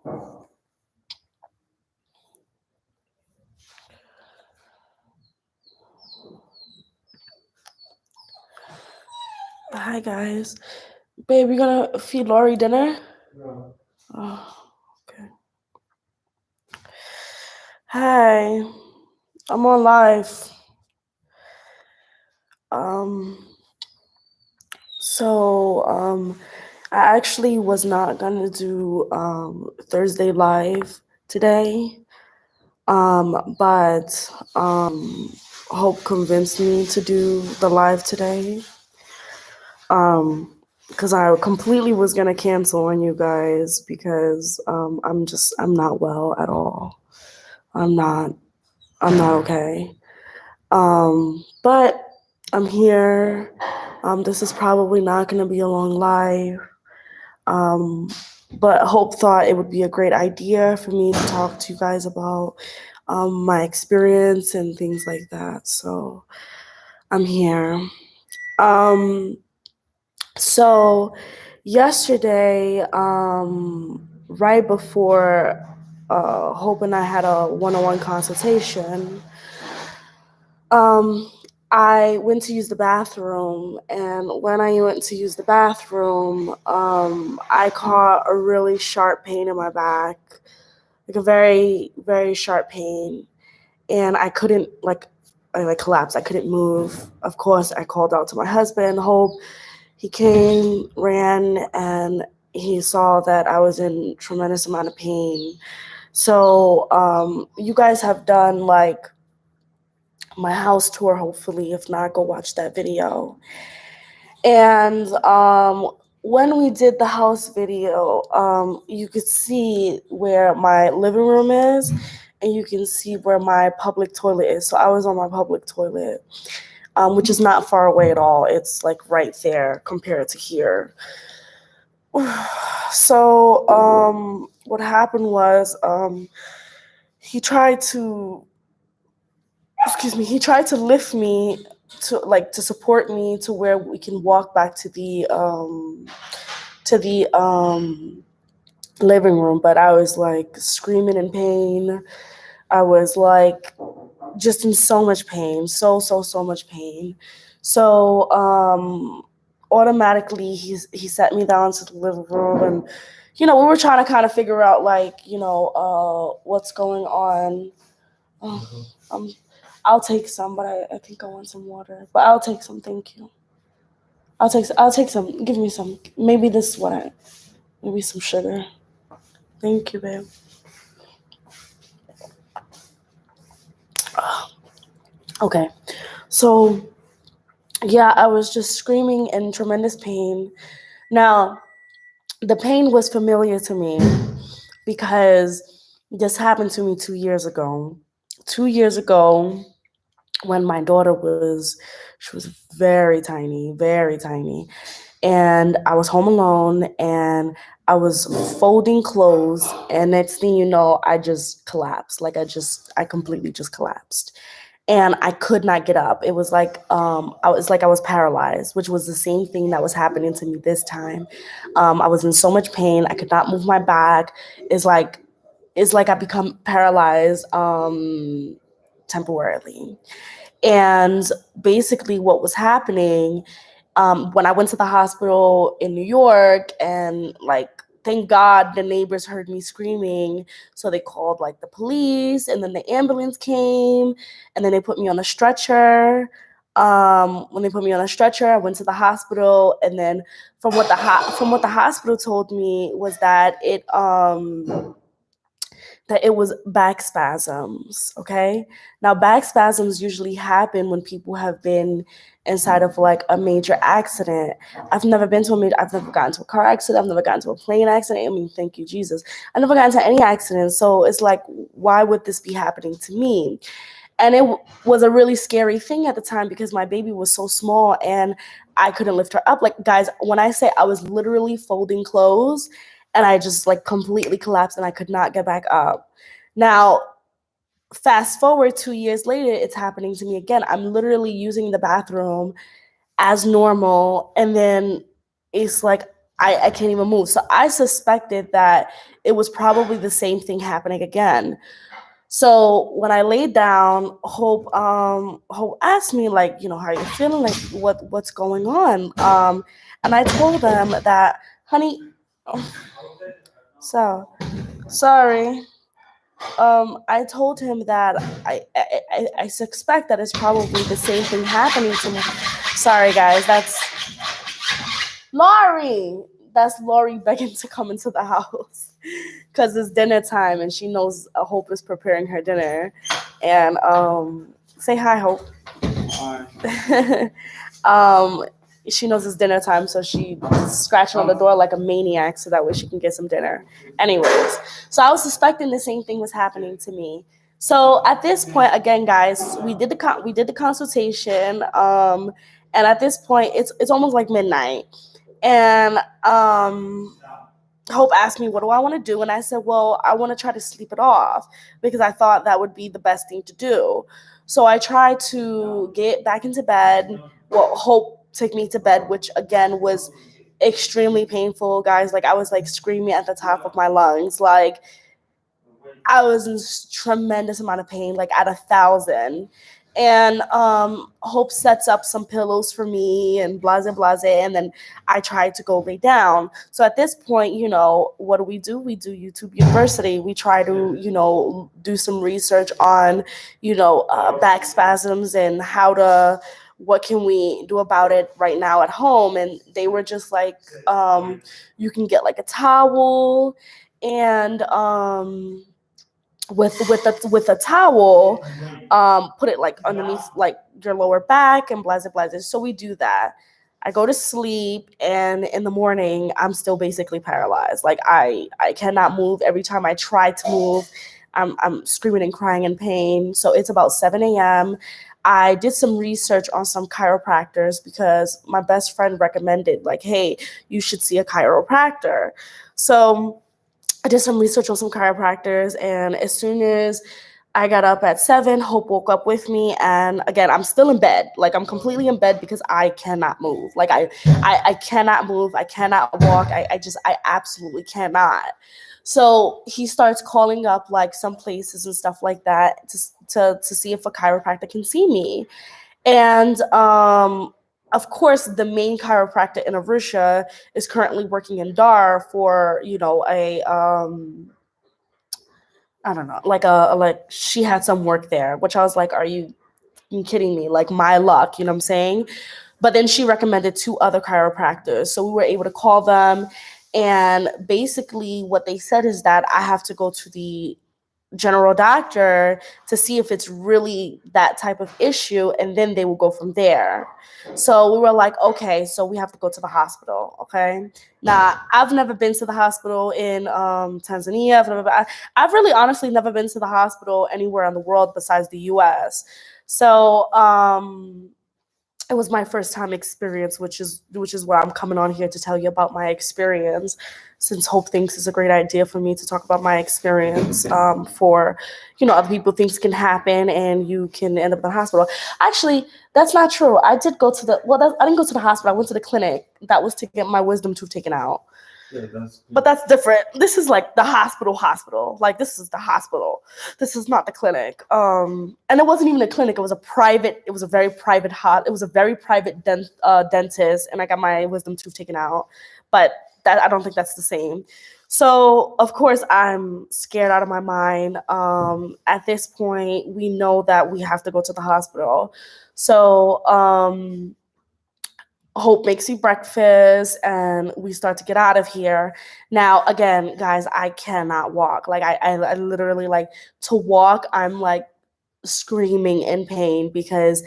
Hi guys. Babe, you gonna feed Lori dinner? No. Oh, okay. Hi. I'm on live. So I actually was not gonna do Thursday live today. But Hope convinced me to do the live today. Because I completely was gonna cancel on you guys because I'm not well at all. I'm not okay. But I'm here. This is probably not gonna be a long live. Um, but Hope thought it would be a great idea for me to talk to you guys about my experience and things like that. So I'm here. Um, so yesterday, right before Hope and I had a one-on-one consultation, um, I went to use the bathroom, and when I went to use the bathroom, I caught a really sharp pain in my back, like a very, very sharp pain, and I couldn't I collapsed. I couldn't move. Of course, I called out to my husband, Hope. He came, ran, and he saw that I was in tremendous amount of pain. So you guys have done like my house tour, hopefully. If not, go watch that video. And when we did the house video, you could see where my living room is, and you can see where my public toilet is. So I was on my public toilet, which is not far away at all. It's like right there compared to here. So what happened was he tried to he tried to lift me to support me to where we can walk back to the living room, but I was like screaming in pain. I was like just in so much pain, so much pain. So automatically he set me down to the living room, and we were trying to kind of figure out like what's going on. um I'll take some, but I think I want some water. But I'll take some, thank you. I'll take some. Give me some. Maybe this is what I maybe some sugar. Thank you, babe. Okay. So yeah, I was just screaming in tremendous pain. Now, the pain was familiar to me because this happened to me 2 years ago. 2 years ago, when my daughter she was very tiny, and I was home alone, and I was folding clothes, and next thing you know, I just collapsed. I completely just collapsed, and I could not get up. It was like I was paralyzed, which was the same thing that was happening to me this time. I was in so much pain, I could not move my back. It's like I become paralyzed temporarily. And basically, what was happening when I went to the hospital in New York, and like, thank God the neighbors heard me screaming. So they called like the police, and then the ambulance came, and then they put me on a stretcher. When they put me on a stretcher, I went to the hospital, and then from what the hospital told me was that it was back spasms. Okay. Now, back spasms usually happen when people have been inside of like a major accident. I've never gotten to a car accident. I've never gotten to a plane accident. I mean, thank you, Jesus. I've never gotten to any accident. So it's like, why would this be happening to me? And it was a really scary thing at the time because my baby was so small and I couldn't lift her up. Like, guys, when I say I was literally folding clothes and I just like completely collapsed and I could not get back up. Now, fast forward 2 years later, it's happening to me again. I'm literally using the bathroom as normal, and then it's like I can't even move. So I suspected that it was probably the same thing happening again. So when I laid down, Hope asked me, like, how are you feeling? Like, what's going on? And I told them that, honey, oh, so sorry. I told him that I suspect that it's probably the same thing happening to me. Sorry, guys, that's Laurie. That's Laurie begging to come into the house because it's dinner time and she knows Hope is preparing her dinner. And say hi, Hope. Hi. um, she knows it's dinner time, so she's scratching on the door like a maniac so that way she can get some dinner. Anyways, so I was suspecting the same thing was happening to me. So at this point, again, guys, we did the consultation, and at this point, it's almost like midnight, and Hope asked me, what do I want to do? And I said, well, I want to try to sleep it off because I thought that would be the best thing to do. So I tried to get back into bed. Well, Hope took me to bed, which again was extremely painful, guys. Like I was like screaming at the top of my lungs. Like I was in tremendous amount of pain, like at 1,000. And Hope sets up some pillows for me and blase blase, and then I tried to go lay down. So at this point, what do? We do YouTube University. We try to, do some research on, back spasms and what can we do about it right now at home. And they were just like, you can get like a towel and with a towel, put it like underneath like your lower back and blah blah blah. So we do that. I go to sleep, and in the morning I'm still basically paralyzed. Like I cannot move. Every time I try to move, I'm screaming and crying in pain. So it's about 7 a.m. I did some research on some chiropractors because my best friend recommended, like, hey, you should see a chiropractor. So I did some research on some chiropractors, and as soon as I got up at 7, Hope woke up with me, and again, I'm still in bed. Like I'm completely in bed because I cannot move. Like I cannot move. I cannot walk. I absolutely cannot. So he starts calling up like some places and stuff like that to see if a chiropractor can see me. And of course, the main chiropractor in Arusha is currently working in Dar for, a I don't know, like she had some work there, which I was like, are you kidding me? Like my luck, you know what I'm saying? But then she recommended 2 other chiropractors. So we were able to call them. And basically what they said is that I have to go to the general doctor to see if it's really that type of issue, and then they will go from there. So we were like, okay, so we have to go to the hospital. Okay, now I've never been to the hospital in Tanzania. I've really honestly never been to the hospital anywhere in the world besides the US. So it was my first time experience, which is why I'm coming on here to tell you about my experience, since Hope thinks it's a great idea for me to talk about my experience. For other people, things can happen and you can end up in the hospital. Actually, that's not true. I did go to I didn't go to the hospital. I went to the clinic. That was to get my wisdom tooth taken out. Yeah, but that's different. This is like the hospital. Like this is the hospital. This is not the clinic. And it wasn't even a clinic. It was a very private dentist, and I got my wisdom tooth taken out. But I don't think that's the same. So of course I'm scared out of my mind. At this point, we know that we have to go to the hospital. So Hope makes me breakfast and we start to get out of here. Now, again, guys, I cannot walk. Like I literally, like, to walk, I'm like screaming in pain because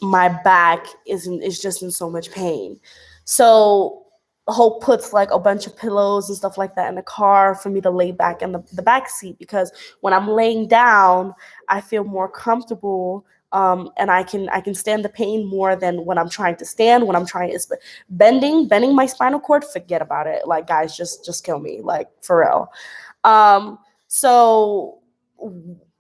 my back is just in so much pain. So Hope puts like a bunch of pillows and stuff like that in the car for me to lay back in the back seat, because when I'm laying down, I feel more comfortable. And I can stand the pain more than when I'm trying to stand. When I'm trying to bending my spinal cord, forget about it. Like, guys, just kill me, like, for real. So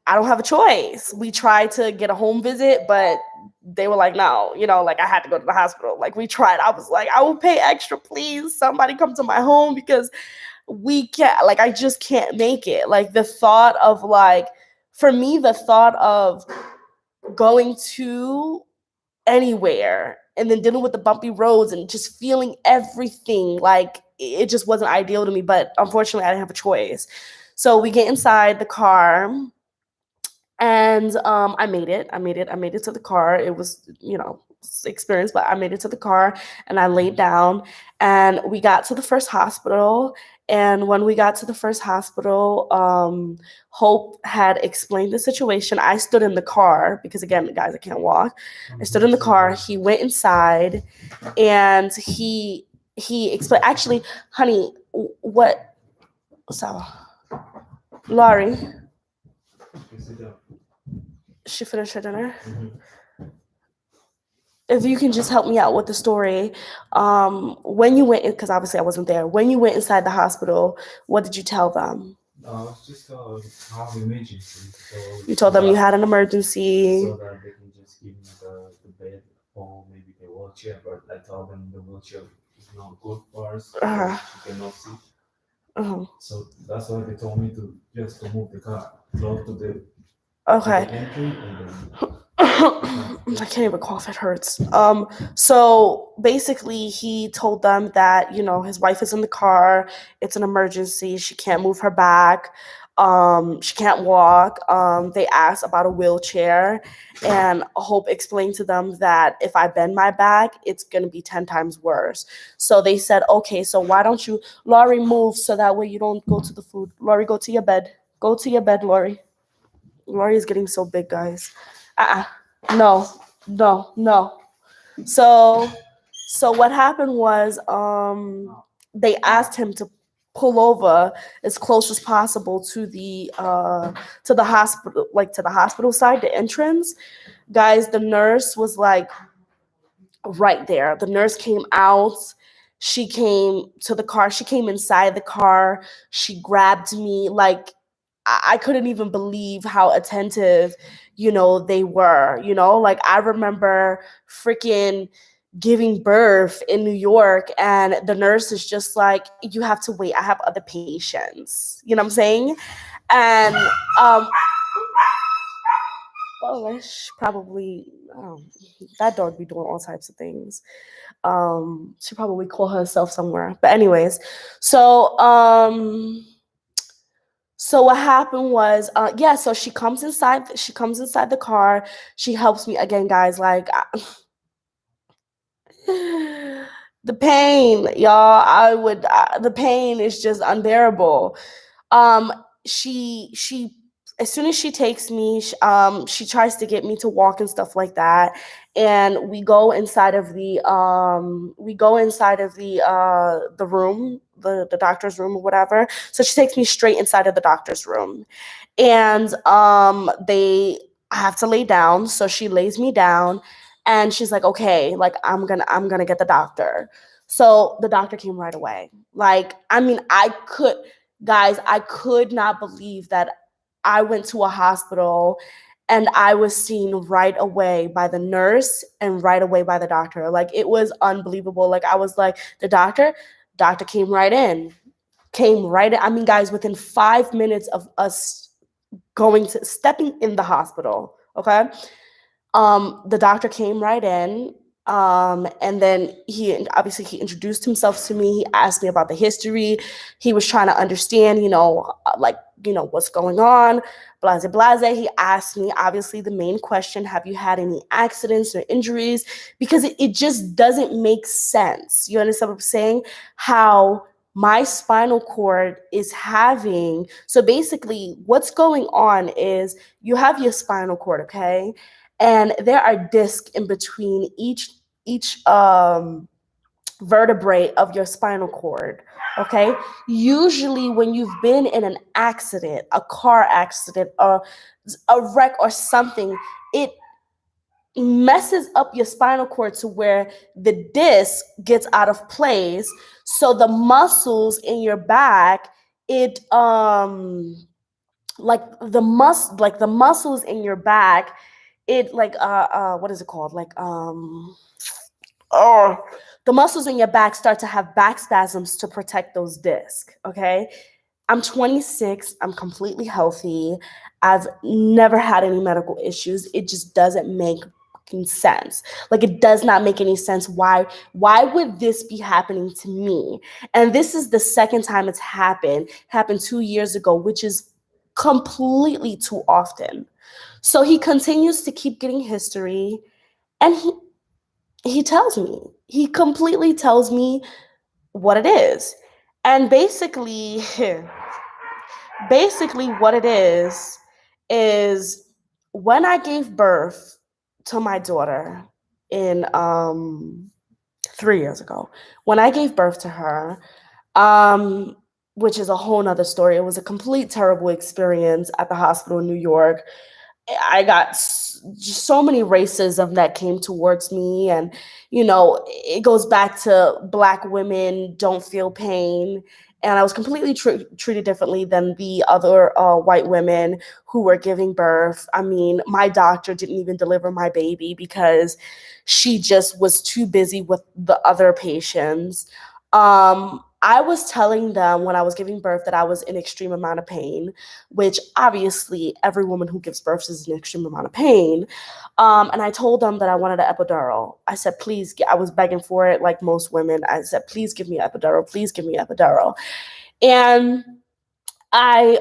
I don't have a choice. We tried to get a home visit, but they were like, no, like I had to go to the hospital. Like we tried. I was like, I will pay extra, please. Somebody come to my home because we can't, like, I just can't make it. Like the thought of like, for me, the thought of going to anywhere and then dealing with the bumpy roads and just feeling everything, like it just wasn't ideal to me. But unfortunately, I didn't have a choice. So we get inside the car, and I made it. I made it to the car. It was, experience, but I made it to the car and I laid down, and we got to the first hospital. And when we got to the first hospital, Hope had explained the situation. I stood in the car because, again, guys, I can't walk. I stood in the car. He went inside, and he explained. Actually, honey, what? So, Laurie, she finished her dinner. If you can just help me out with the story, when you went, because obviously I wasn't there. When you went inside the hospital, what did you tell them? Just have emergency. So You told them you had an emergency. So that they can just give me the bed or maybe the wheelchair. But I told them the wheelchair is not good for us. Uh-huh. She cannot see. Uh-huh. So that's why they told me to just move the car close to the Okay. entry and then. I can't even cough, it hurts. So basically he told them that, his wife is in the car, it's an emergency, she can't move her back, she can't walk. They asked about a wheelchair, and Hope explained to them that if I bend my back, it's gonna be 10 times worse. So they said, okay, so why don't you, Laurie, move so that way you don't go to the food. Laurie, go to your bed. Go to your bed, Laurie. Laurie is getting so big, guys. No. So what happened was, they asked him to pull over as close as possible to the hospital, like to the hospital side, the entrance. Guys, the nurse was like right there. The nurse came out. She came to the car. She came inside the car. She grabbed me. Like, I couldn't even believe how attentive, they were. Like I remember freaking giving birth in New York, and the nurse is just like, you have to wait. I have other patients. You know what I'm saying? And well, probably that dog be doing all types of things. She probably call herself somewhere. But anyways, so what happened was, so she comes inside the car. She helps me again, guys, like the pain, y'all. The pain is just unbearable. She as soon as she takes me, she tries to get me to walk and stuff like that. And we go inside of the room, the doctor's room or whatever. So she takes me straight inside of the doctor's room, and I have to lay down. So she lays me down, and she's like, okay, like I'm gonna get the doctor. So the doctor came right away. Like, I mean, I could not believe that I went to a hospital and I was seen right away by the nurse and right away by the doctor. Like, it was unbelievable. Like, I was like, the doctor came right in. I mean, guys, within 5 minutes of us stepping in the hospital, okay? The doctor came right in, and then he introduced himself to me. He asked me about the history. He was trying to understand, what's going on, blase blase. He asked me, obviously, the main question: have you had any accidents or injuries? Because it just doesn't make sense. You understand what I'm saying? How my spinal cord is having, so basically what's going on is you have your spinal cord, okay? And there are discs in between each vertebrae of your spinal cord, okay? Usually when you've been in an accident, a car accident, or a wreck or something, it messes up your spinal cord to where the disc gets out of place. So the muscles in your back, the muscles in your back, it like what is it called? Like oh, the muscles in your back start to have back spasms to protect those discs. Okay. I'm 26. I'm completely healthy. I've never had any medical issues. It just doesn't make fucking sense. Like it does not make any sense. Why would this be happening to me? And this is the second time it's happened. Happened 2 years ago, which is completely too often. So he continues to keep getting history, and he tells me. He completely tells me what it is. And basically what it is when I gave birth to my daughter in 3 years ago, when I gave birth to her, um, which is a whole nother story. It was a complete terrible experience at the hospital in New York. I got just so many racism that came towards me, and it goes back to Black women don't feel pain, and I was completely treated differently than the other white women who were giving birth. I mean, my doctor didn't even deliver my baby because she just was too busy with the other patients. I was telling them when I was giving birth that I was in extreme amount of pain, which obviously every woman who gives birth is in an extreme amount of pain. And I told them that I wanted an epidural. I said, please, I was begging for it like most women. I said, please give me an epidural. Please give me an epidural. And I,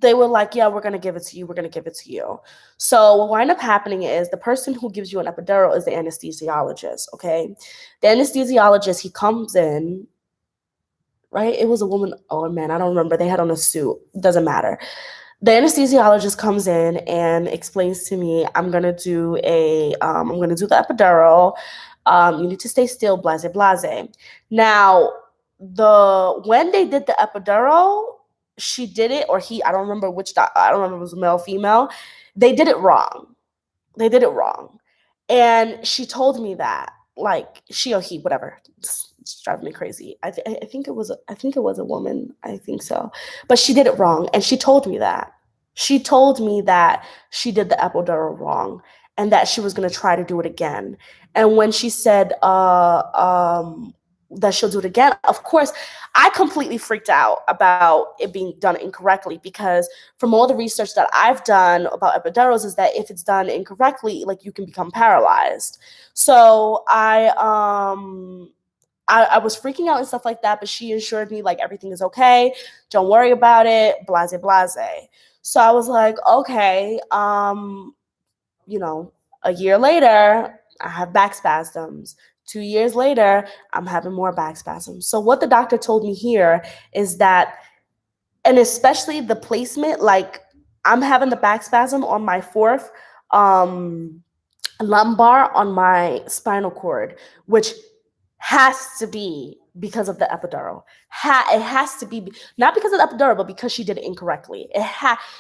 they were like, yeah, we're going to give it to you. We're going to give it to you. So what wind up happening is the person who gives you an epidural is the anesthesiologist. Okay. The anesthesiologist, he comes in, right? It was a woman. Oh man, I don't remember. They had on a suit. Doesn't matter. The anesthesiologist comes in and explains to me, I'm gonna do the epidural. You need to stay still, blase blase. Now, when they did the epidural, she did it, or he, I don't remember I don't remember if it was male, female. They did it wrong. They did it wrong. And she told me that, like, she or he, whatever. It's driving me crazy. I think it was a woman. I think so. But she did it wrong. And she told me that. She told me that she did the epidural wrong and that she was going to try to do it again. And when she said that she'll do it again, of course, I completely freaked out about it being done incorrectly, because from all the research that I've done about epidurals is that if it's done incorrectly, like, you can become paralyzed. So I was freaking out and stuff like that, but she assured me, like, everything is okay. Don't worry about it. Blase, blase. So I was like, okay. A year later, I have back spasms. 2 years later, I'm having more back spasms. So what the doctor told me here is that, and especially the placement, like, I'm having the back spasm on my fourth lumbar on my spinal cord, which has to be because of the epidural. It has to be, not because of the epidural, but because she did it incorrectly.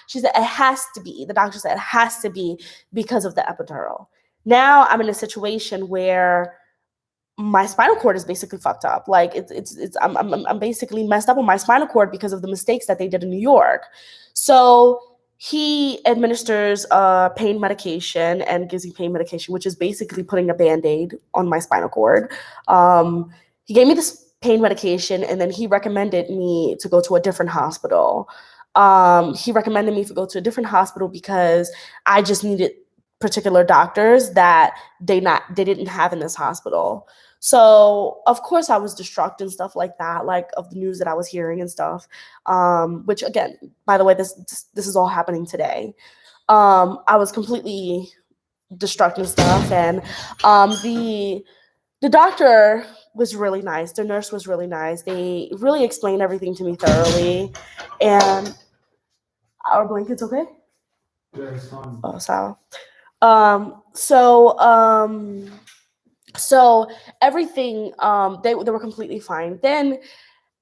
She said it has to be. The doctor said it has to be because of the epidural. Now I'm in a situation where my spinal cord is basically fucked up. Like, I'm basically messed up on my spinal cord because of the mistakes that they did in New York. So he administers pain medication and gives me pain medication, which is basically putting a Band-Aid on my spinal cord. He gave me this pain medication, and then he recommended me to go to a different hospital. He recommended me to go to a different hospital because I just needed particular doctors that they didn't have in this hospital. So of course I was distraught and stuff like that, like, of the news that I was hearing and stuff. Which, again, by the way, this is all happening today. I was completely distraught and stuff, and the doctor was really nice. The nurse was really nice. They really explained everything to me thoroughly. And our blanket's okay? Yeah, it's fine. Oh, so. So everything, they were completely fine. Then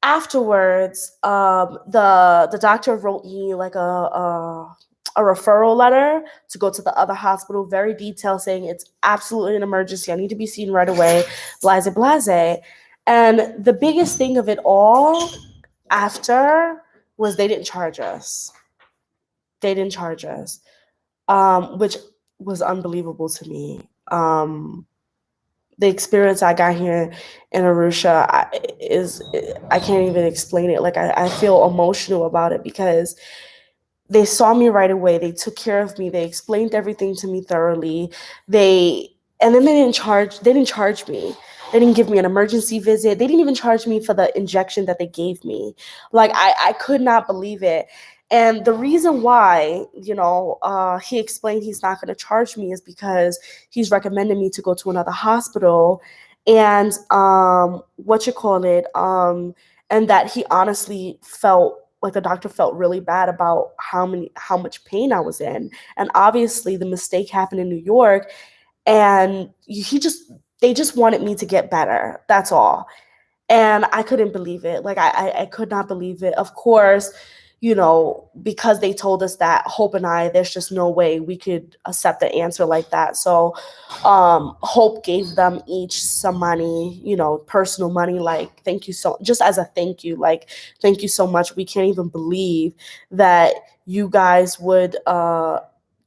afterwards, the doctor wrote me like a referral letter to go to the other hospital, very detailed, saying it's absolutely an emergency. I need to be seen right away, blase blase. And the biggest thing of it all after was they didn't charge us. They didn't charge us. which was unbelievable to me. The experience I got here in Arusha I can't even explain it. Like I feel emotional about it because they saw me right away. They took care of me. They explained everything to me thoroughly. They and then they didn't charge me. They didn't give me an emergency visit. They didn't even charge me for the injection that they gave me. Like I could not believe it. And the reason why, he explained he's not going to charge me is because he's recommended me to go to another hospital, and what you call it, and that he honestly felt like the doctor felt really bad about how much pain I was in. And obviously the mistake happened in New York, and they just wanted me to get better. That's all. And I couldn't believe it. Like I could not believe it. Of course, because they told us that, Hope and I, there's just no way we could accept an answer like that. So Hope gave them each some money, personal money, like thank you so, just as a thank you, like thank you so much. We can't even believe that you guys would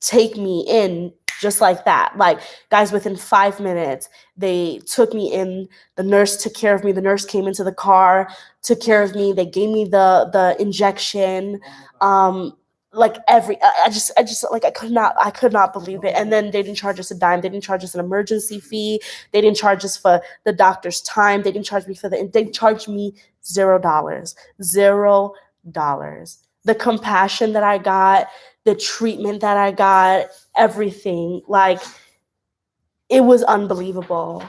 take me in just like that. Like, guys, within 5 minutes, they took me in. The nurse took care of me. The nurse came into the car, took care of me. They gave me the injection. Like I just like I could not believe it. And then they didn't charge us a dime. They didn't charge us an emergency fee. They didn't charge us for the doctor's time. They didn't charge me they charged me $0. $0. The compassion that I got, the treatment that I got, everything. Like, it was unbelievable.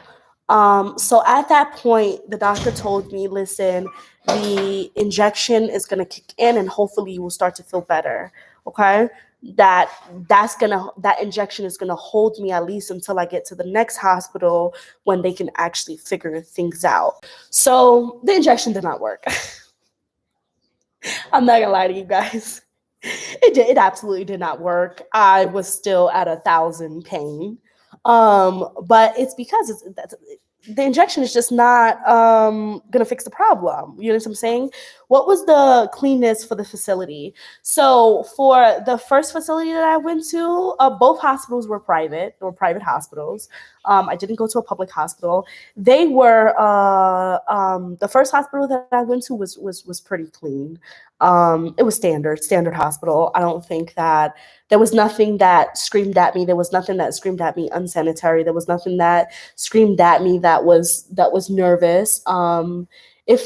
So at that point, the doctor told me, listen, the injection is going to kick in and hopefully you will start to feel better. Okay. That injection is going to hold me at least until I get to the next hospital when they can actually figure things out. So the injection did not work. I'm not gonna lie to you guys. It absolutely did not work. I was still at 1,000 pain. But it's because the injection is just not gonna fix the problem. You know what I'm saying? What was the cleanness for the facility? So for the first facility that I went to, both hospitals were private. They were private hospitals. I didn't go to a public hospital. They were the first hospital that I went to was pretty clean. It was standard hospital. I don't think that there was nothing that screamed at me. There was nothing that screamed at me unsanitary. There was nothing that screamed at me that was nervous. It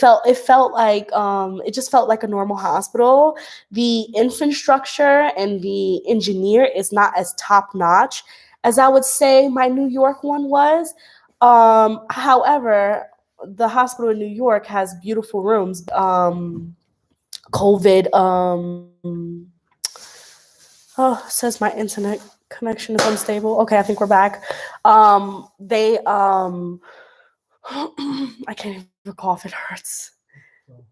just felt like a normal hospital. The infrastructure and the engineer is not as top notch as I would say my New York one was. However, the hospital in New York has beautiful rooms. COVID. Says my internet connection is unstable. Okay, I think we're back. They I can't even cough. It hurts.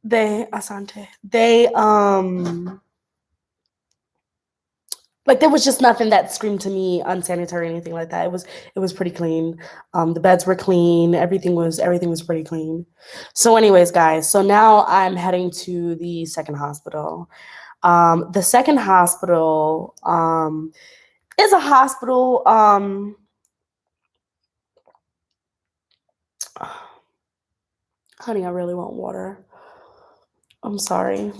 They Asante. They like there was just nothing that screamed to me unsanitary or anything like that. It was pretty clean. The beds were clean. Everything was pretty clean. So, anyways, guys. So now I'm heading to the second hospital. The second hospital is a hospital. Honey, I really want water. I'm sorry,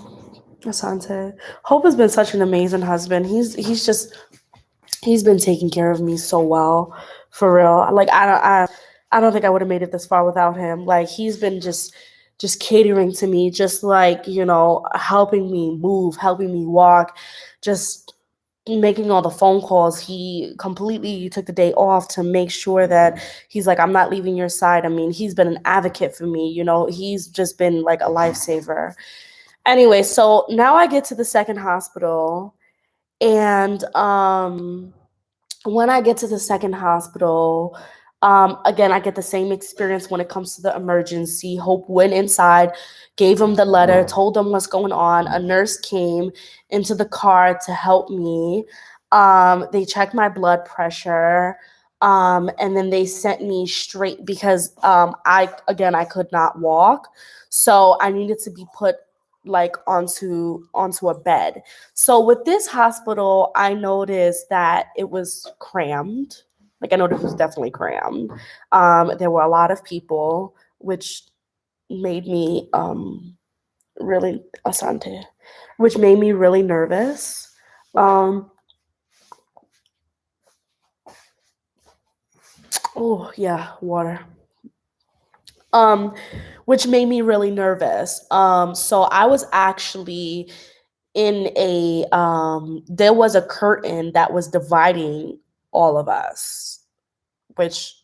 Asante. Hope has been such an amazing husband. He's been taking care of me so well, for real. Like I don't think I would have made it this far without him. Like he's been just catering to me, just like helping me move, helping me walk, just making all the phone calls. He completely took the day off to make sure that he's like, I'm not leaving your side. I mean, he's been an advocate for me. He's just been like a lifesaver. Anyway, so now I get to the second hospital, and when I get to the second hospital, again, I get the same experience when it comes to the emergency. Hope went inside, gave him the letter, told him what's going on. A nurse came into the car to help me. They checked my blood pressure. And then they sent me straight because I could not walk. So I needed to be put like onto a bed. So with this hospital, I noticed that it was crammed. Like I noticed it was definitely crammed. There were a lot of people, which made me really asante, which made me really nervous. Um, oh yeah, water. Um, which made me really nervous. So I was actually in a there was a curtain that was dividing all of us, which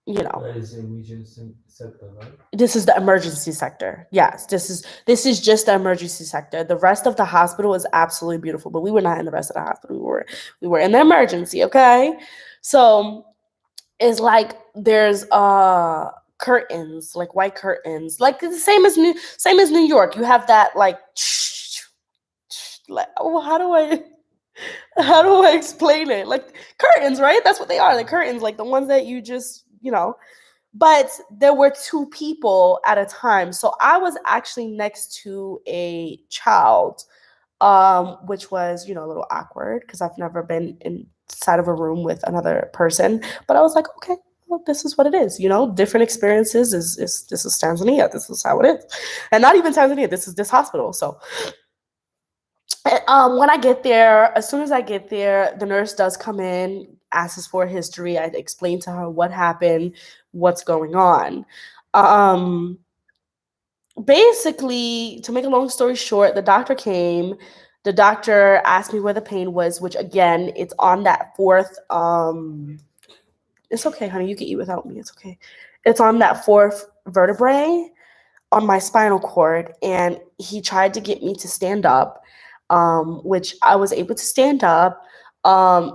you know That is emergency sector, right? this is the emergency sector. Yes, this is just the emergency sector. The rest of the hospital is absolutely beautiful, but we were not in the rest of the hospital. We were in the emergency, okay? So it's like there's curtains, like white curtains, like the same as New York. You have that like like oh, how do I explain it? Like curtains, right? That's what they are. The curtains, like the ones that you just, But there were two people at a time. So I was actually next to a child, which was, a little awkward because I've never been inside of a room with another person. But I was like, okay, well, this is what it is. Different experiences is this is Tanzania. This is how it is. And not even Tanzania, this is this hospital. So when I get there, as soon as I get there, the nurse does come in, asks for a history. I explain to her what happened, what's going on. Um, Basically, to make a long story short, the doctor came. The doctor asked me where the pain was, which again, it's on that fourth. It's okay, honey. You can eat without me. It's okay. It's on that fourth vertebrae on my spinal cord, and he tried to get me to stand up, which I was able to stand up.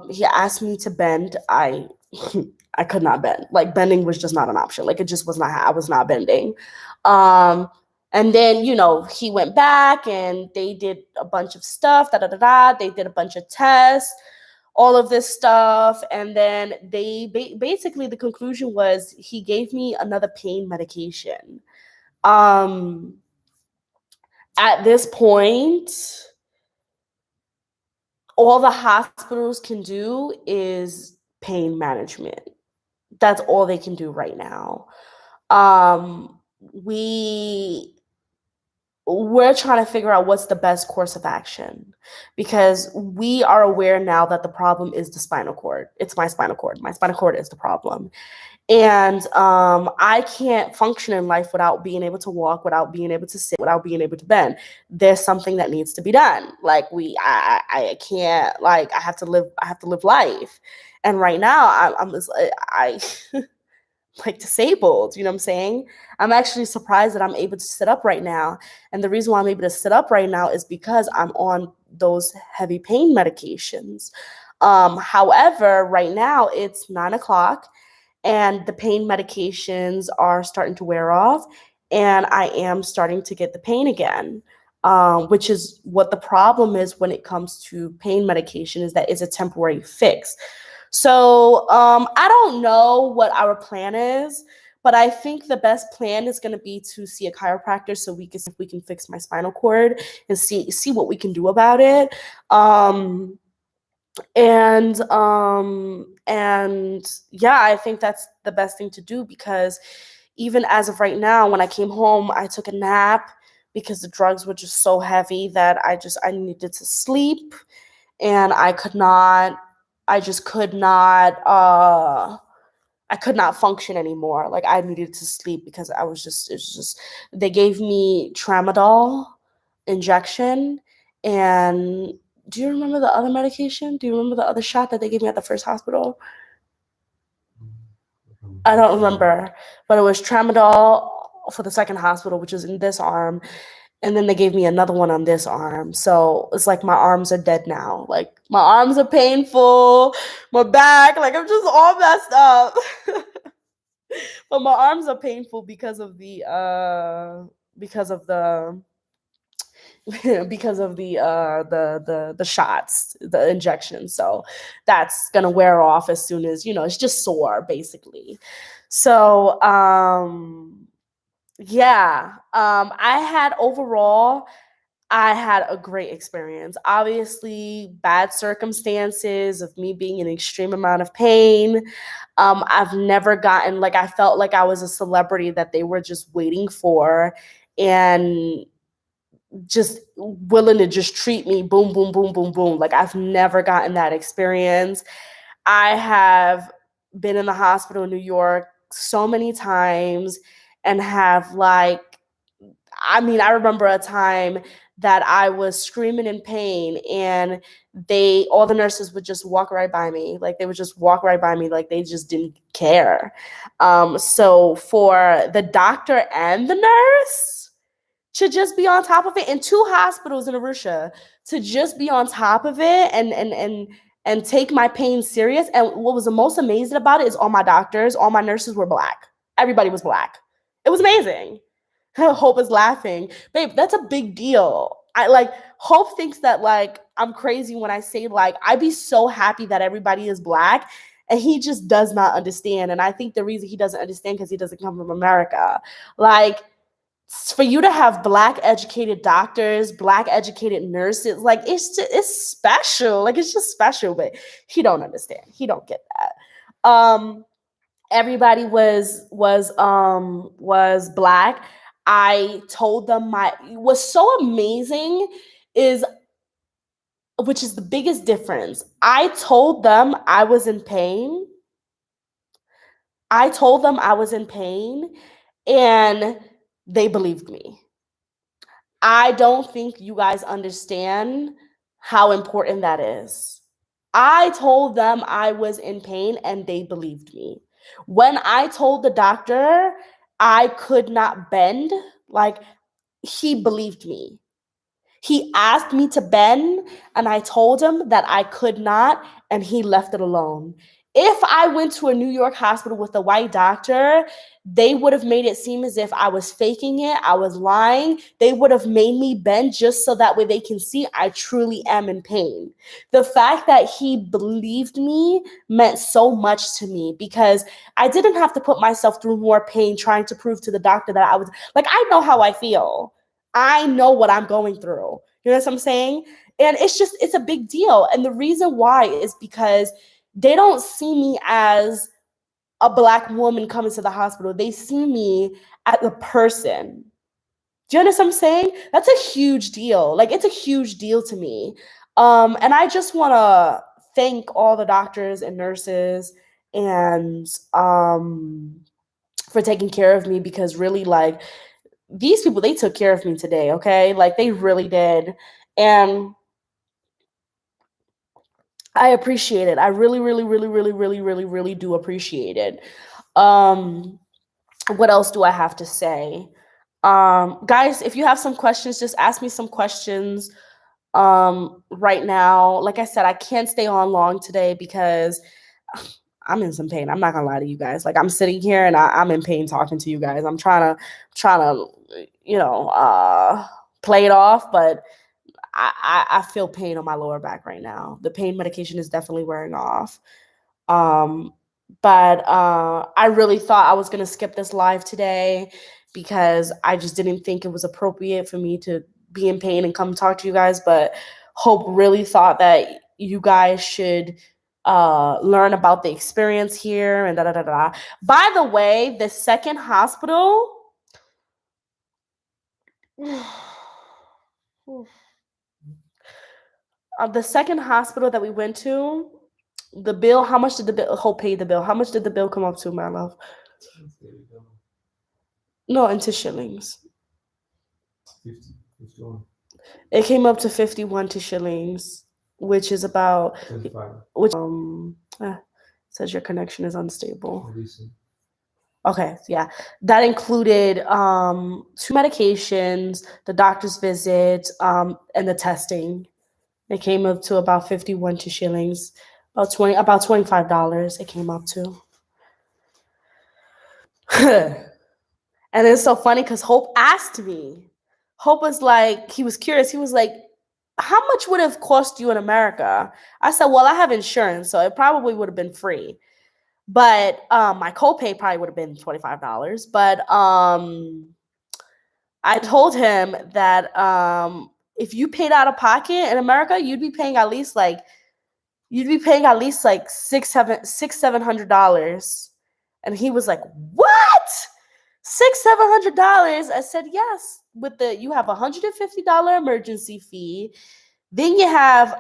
He asked me to bend. I could not bend. Like bending was just not an option. Like it just was not. I was not bending. Um, and then he went back and they did a bunch of stuff. Da da da da. They did a bunch of tests, all of this stuff, and then they basically the conclusion was he gave me another pain medication. um at this point, all the hospitals can do is pain management. That's all they can do right now. Um we we're trying to figure out what's the best course of action, because we are aware now that the problem is the spinal cord. It's my spinal cord. My spinal cord is the problem. And I can't function in life without being able to walk, without being able to sit, without being able to bend. There's something that needs to be done. Like I can't, like I have to live. I have to live life. And right now, I'm just, I like disabled. You know what I'm saying? I'm actually surprised that I'm able to sit up right now. And the reason why I'm able to sit up right now is because I'm on those heavy pain medications. However, right now it's 9 o'clock and the pain medications are starting to wear off, and I am starting to get the pain again. Which is what the problem is when it comes to pain medication, is that it's a temporary fix. So I don't know what our plan is, but I think the best plan is going to be to see a chiropractor so we can see if we can fix my spinal cord and see what we can do about it. And yeah, I think that's the best thing to do, because even as of right now, when I came home, I took a nap because the drugs were just so heavy that I needed to sleep, and I just could not function anymore. Like I needed to sleep because it's just they gave me tramadol injection. And do you remember the other medication? Do you remember the other shot that they gave me at the first hospital? I don't remember, but it was tramadol for the second hospital, which is in this arm, and then they gave me another one on this arm. So it's like my arms are dead now. Like my arms are painful, my back, like I'm just all messed up. But my arms are painful because of the because of the shots, the injections. So that's gonna wear off as soon as it's just sore basically. So Yeah. I had a great experience. Obviously, bad circumstances of me being in extreme amount of pain. I've never gotten like I felt like I was a celebrity that they were just waiting for and just willing to just treat me boom, boom, boom, boom, boom. Like I've never gotten that experience. I have been in the hospital in New York so many times and have I remember a time that I was screaming in pain and all the nurses would just walk right by me. Like they would just walk right by me. Like they just didn't care. So for the doctor and the nurse to just be on top of it in two hospitals in Arusha, to just be on top of it and take my pain serious. And what was the most amazing about it is all my doctors, all my nurses were Black. Everybody was Black. It was amazing. Hope is laughing. Babe, that's a big deal. Hope thinks that like I'm crazy when I say like I'd be so happy that everybody is Black, and he just does not understand. And I think the reason he doesn't understand because he doesn't come from America. Like for you to have Black educated doctors, Black educated nurses, like it's special. Like it's just special, but he don't understand. He don't get that. Everybody was Black. I told them what's so amazing is, which is the biggest difference. I told them I was in pain. I told them I was in pain and they believed me. I don't think you guys understand how important that is. I told them I was in pain and they believed me. When I told the doctor I could not bend, like he believed me. He asked me to bend, and I told him that I could not, and he left it alone. If I went to a New York hospital with a white doctor, they would have made it seem as if I was faking it, I was lying. They would have made me bend just so that way they can see I truly am in pain. The fact that he believed me meant so much to me because I didn't have to put myself through more pain trying to prove to the doctor that I was like, I know how I feel. I know what I'm going through. You know what I'm saying? And it's a big deal. And the reason why is because they don't see me as a Black woman coming to the hospital. They see me as a person. Do you understand what I'm saying? That's a huge deal. Like, it's a huge deal to me. And I just want to thank all the doctors and nurses and for taking care of me because really, like, these people, they took care of me today, okay? Like they really did. And I appreciate it. I really, really, really, really, really, really, really do appreciate it. Um, what else do I have to say? Guys, if you have some questions, just ask me some questions right now. Like I said, I can't stay on long today because I'm in some pain. I'm not gonna lie to you guys. Like I'm sitting here and I'm in pain talking to you guys. I'm trying to, play it off, but I feel pain on my lower back right now. The pain medication is definitely wearing off. Um, but I really thought I was gonna skip this live today because I just didn't think it was appropriate for me to be in pain and come talk to you guys. But Hope really thought that you guys should learn about the experience here and da da da da. By the way, the second hospital. The second hospital that we went to, the bill, how much did the bill, Hope paid the bill? How much did the bill come up to, my love? No, into shillings. 50, 51. It came up to 51 to shillings, which is about, 25. Says your connection is unstable. Listen. Okay, yeah. That included 2 medications, the doctor's visit, and the testing. It came up to about 51 to shillings, about $25 it came up to. And it's so funny because Hope asked me. Hope was like, he was curious. He was like, how much would it have cost you in America? I said, well, I have insurance, so it probably would have been free. But my copay probably would have been $25. But I told him that if you paid out of pocket in America, you'd be paying at least like $700. And he was like, "What? $700?" I said, "Yes. With the you have $150 emergency fee. Then you have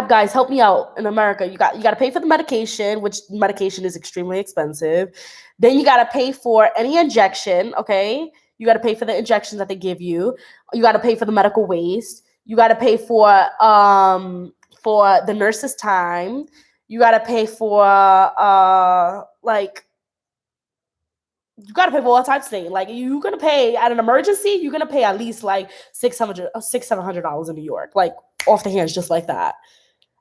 guys, help me out in America. You got to pay for the medication, which medication is extremely expensive. Then you got to pay for any injection, okay? You got to pay for the injections that they give you. You got to pay for the medical waste. You got to pay for the nurse's time. You got to pay for like you gotta pay for all types of things. Like you're gonna pay at an emergency, you're gonna pay at least like $700 in New York, like off the hands, just like that.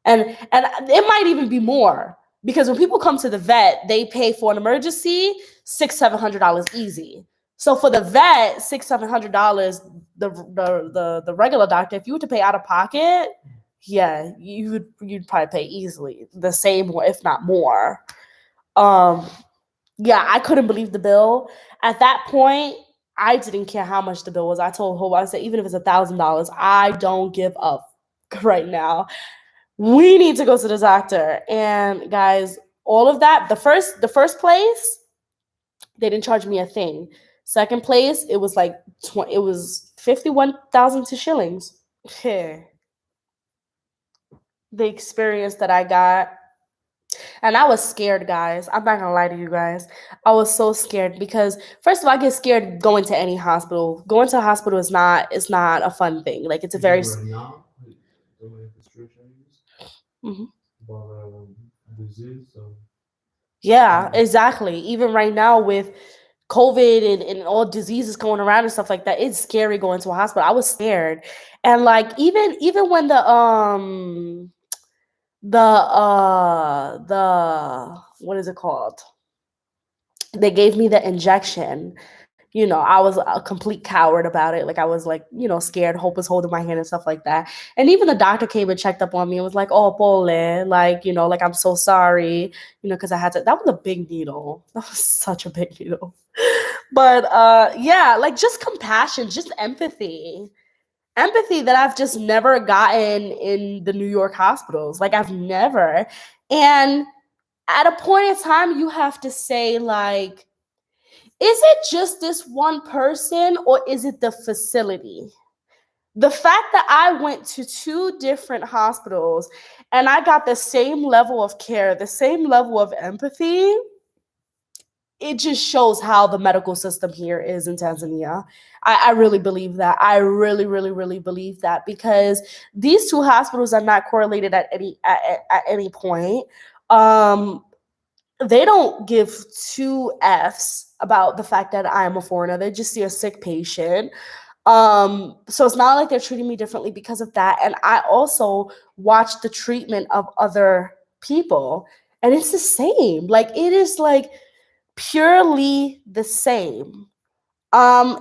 And it might even be more because when people come to the vet, they pay for an emergency $600-700 easy. So for the vet, $600-700, the regular doctor, if you were to pay out of pocket, yeah, you'd probably pay easily the same or if not more. Um, yeah, I couldn't believe the bill. At that point, I didn't care how much the bill was. I told Hope, I said, even if it's $1,000, I don't give up right now. We need to go to the doctor. And guys, all of that, the first place, they didn't charge me a thing. Second place, it was like it was 51,000 shillings. The experience that I got, and I was scared, guys. I'm not gonna lie to you guys. I was so scared because first of all, I get scared going to any hospital. Going to a hospital is not a fun thing. Like it's a very Right now, the way the situation is Mhm. about disease, so Yeah, exactly. Even right now with COVID and all diseases going around and stuff like that, it's scary going to a hospital. I was scared. And like even when the what is it called? They gave me the injection. I was a complete coward about it. Like I was like, scared. Hope was holding my hand and stuff like that. And even the doctor came and checked up on me and was like, "Oh, pole," like like I'm so sorry, because I had to. That was a big needle. That was such a big needle. But yeah, like just compassion, just empathy that I've just never gotten in the New York hospitals. Like I've never. And at a point in time, you have to say like, is it just this one person or is it the facility? The fact that I went to two different hospitals and I got the same level of care, the same level of empathy, it just shows how the medical system here is in Tanzania. I really believe that. I really, really, really believe that because these two hospitals are not correlated at any point. Um, they don't give two F's about the fact that I'm a foreigner. They just see a sick patient. So it's not like they're treating me differently because of that. And I also watch the treatment of other people, and it's the same. Like it is like purely the same.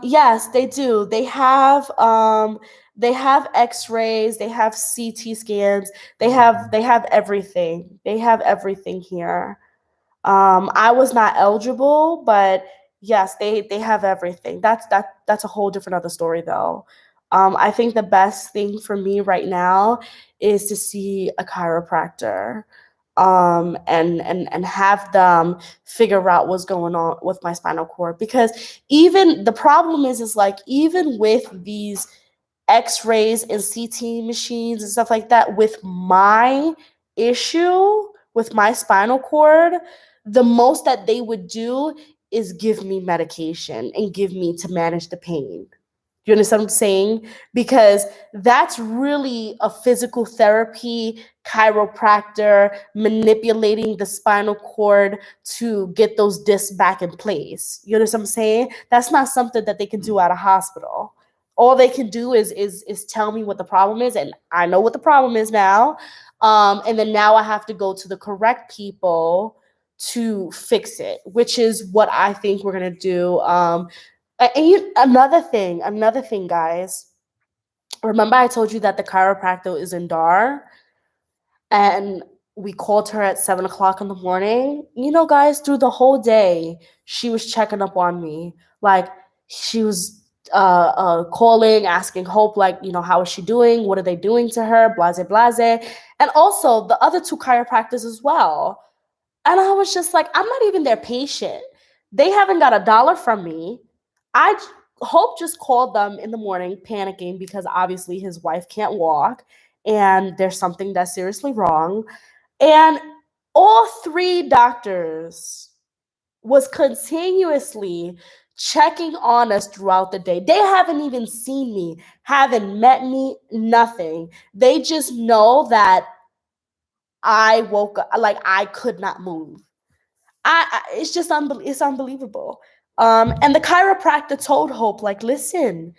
Yes, they do. They have x-rays, they have CT scans, they have everything. They have everything here. I was not eligible, but yes, they have everything. That's a whole different other story though. I think the best thing for me right now is to see a chiropractor, and have them figure out what's going on with my spinal cord because even the problem is like even with these x-rays and CT machines and stuff like that with my issue with my spinal cord, the most that they would do is give me medication and give me to manage the pain. You understand what I'm saying? Because that's really a physical therapy, chiropractor, manipulating the spinal cord to get those discs back in place. You understand what I'm saying? That's not something that they can do at a hospital. All they can do is tell me what the problem is, and I know what the problem is now. And then now I have to go to the correct people to fix it, which is what I think we're gonna do. Another thing, guys. Remember, I told you that the chiropractor is in Dar, and we called her at 7 o'clock in the morning. Guys, through the whole day, she was checking up on me. Like, she was calling, asking Hope, like, how is she doing? What are they doing to her? Blase, blase. And also the other two chiropractors as well. And I was just like, I'm not even their patient. They haven't got $1 from me. Hope just called them in the morning, panicking because obviously his wife can't walk and there's something that's seriously wrong. And all three doctors was continuously checking on us throughout the day. They haven't even seen me, haven't met me, nothing. They just know that I woke up, like, I could not move. It's just it's unbelievable. And the chiropractor told Hope, like, listen,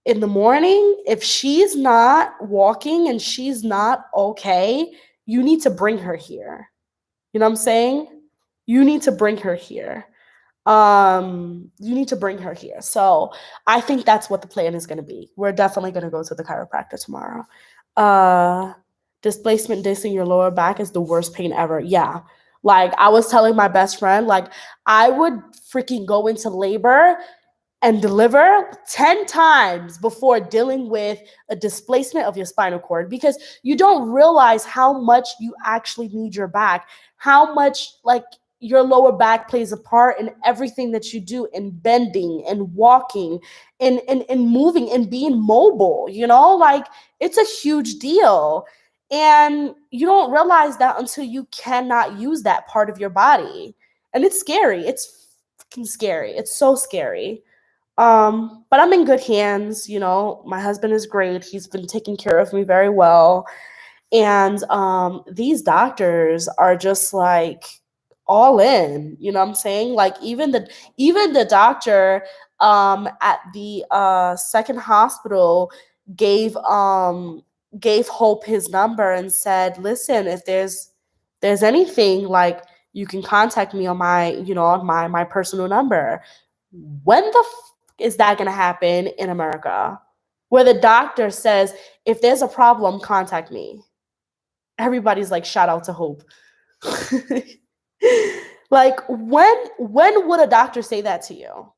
in the morning, if she's not walking and she's not okay, you need to bring her here. You know what I'm saying? You need to bring her here. You need to bring her here. So I think that's what the plan is going to be. We're definitely going to go to the chiropractor tomorrow. Displacement disc in your lower back is the worst pain ever. Yeah. Like, I was telling my best friend, like, I would freaking go into labor and deliver 10 times before dealing with a displacement of your spinal cord, because you don't realize how much you actually need your back, how much, like, your lower back plays a part in everything that you do, in bending and walking and moving and being mobile, like, it's a huge deal. And you don't realize that until you cannot use that part of your body. And it's scary. It's fucking scary. It's so scary. But I'm in good hands. My husband is great. He's been taking care of me very well. And these doctors are just like all in, you know what I'm saying? Like, even the doctor at the second hospital gave Hope his number and said, listen, if there's anything, like, you can contact me on my personal number. When the is that going to happen in America, where the doctor says, if there's a problem, contact me? Everybody's like, shout out to Hope. Like, when would a doctor say that to you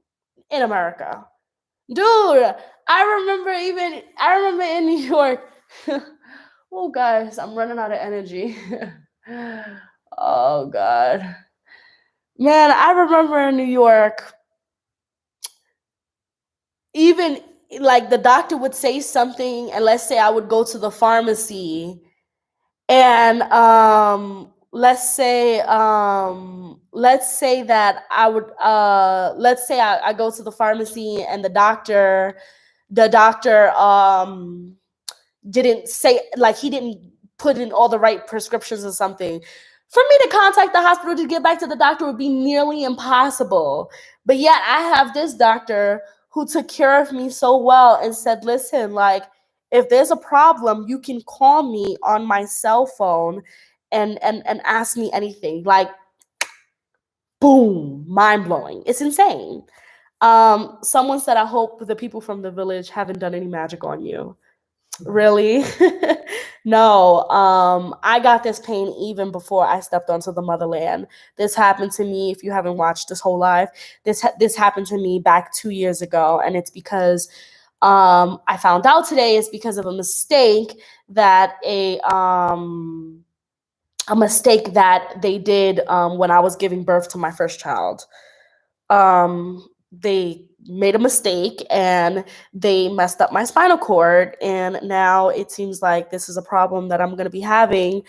in America? Dude, I remember in New York. Oh, guys, I'm running out of energy. Oh, God. Man, I remember in New York, even, like, the doctor would say something, and let's say I would go to the pharmacy, and let's say that I would let's say I go to the pharmacy, and the doctor didn't say, like, he didn't put in all the right prescriptions or something. For me to contact the hospital to get back to the doctor would be nearly impossible. But yet I have this doctor who took care of me so well and said, listen, like, if there's a problem, you can call me on my cell phone and ask me anything. Like, boom, mind blowing. It's insane. Someone said, I hope the people from the village haven't done any magic on you. Really? No. I got this pain even before I stepped onto the motherland. This happened to me. If you haven't watched this whole life, this happened to me back 2 years ago, and it's because I found out today it's because of a mistake that they did when I was giving birth to my first child. They made a mistake and they messed up my spinal cord, and now it seems like this is a problem that I'm going to be having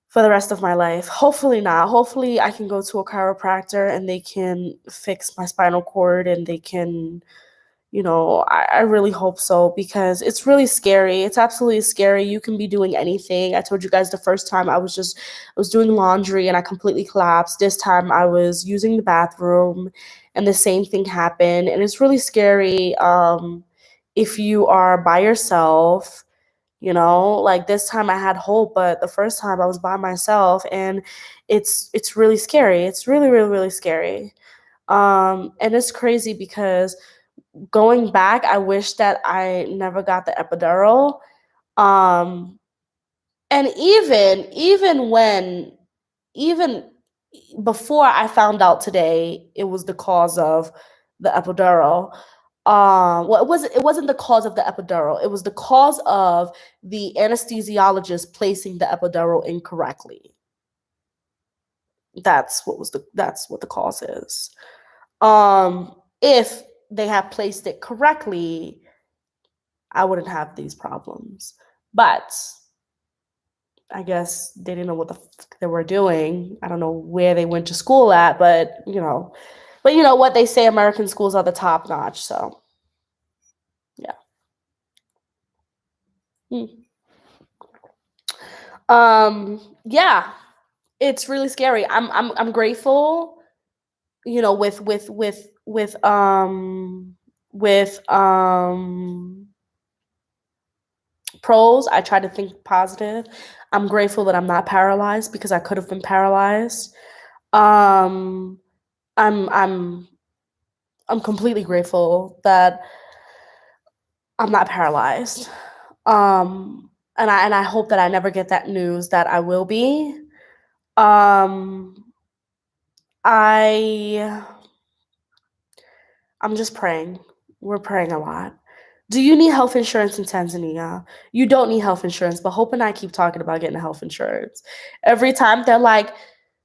for the rest of my life. Hopefully not. Hopefully I can go to a chiropractor and they can fix my spinal cord, and they can, I really hope so, because it's really scary. It's absolutely scary. You can be doing anything. I told you guys the first time I was doing laundry and I completely collapsed. This time I was using the bathroom and the same thing happened. And it's really scary if you are by yourself, like this time I had Hope, but the first time I was by myself, and it's really scary. It's really, really, really scary. And it's crazy because going back, I wish that I never got the epidural. Um, and even before I found out today, it was the cause of the epidural. Well, it wasn't the cause of the epidural. It was the cause of the anesthesiologist placing the epidural incorrectly. That's what the cause is. If they had placed it correctly, I wouldn't have these problems. But I guess they didn't know what the fuck they were doing. I don't know where they went to school at, but you know what they say, American schools are the top notch. So yeah. Yeah, it's really scary. I'm grateful, with pros. I try to think positive. I'm grateful that I'm not paralyzed because I could have been paralyzed. Um, I'm completely grateful that I'm not paralyzed. And I hope that I never get that news that I will be. Um, I I'm just praying. We're praying a lot. Do you need health insurance in Tanzania? You don't need health insurance, but Hope and I keep talking about getting health insurance. Every time they're like,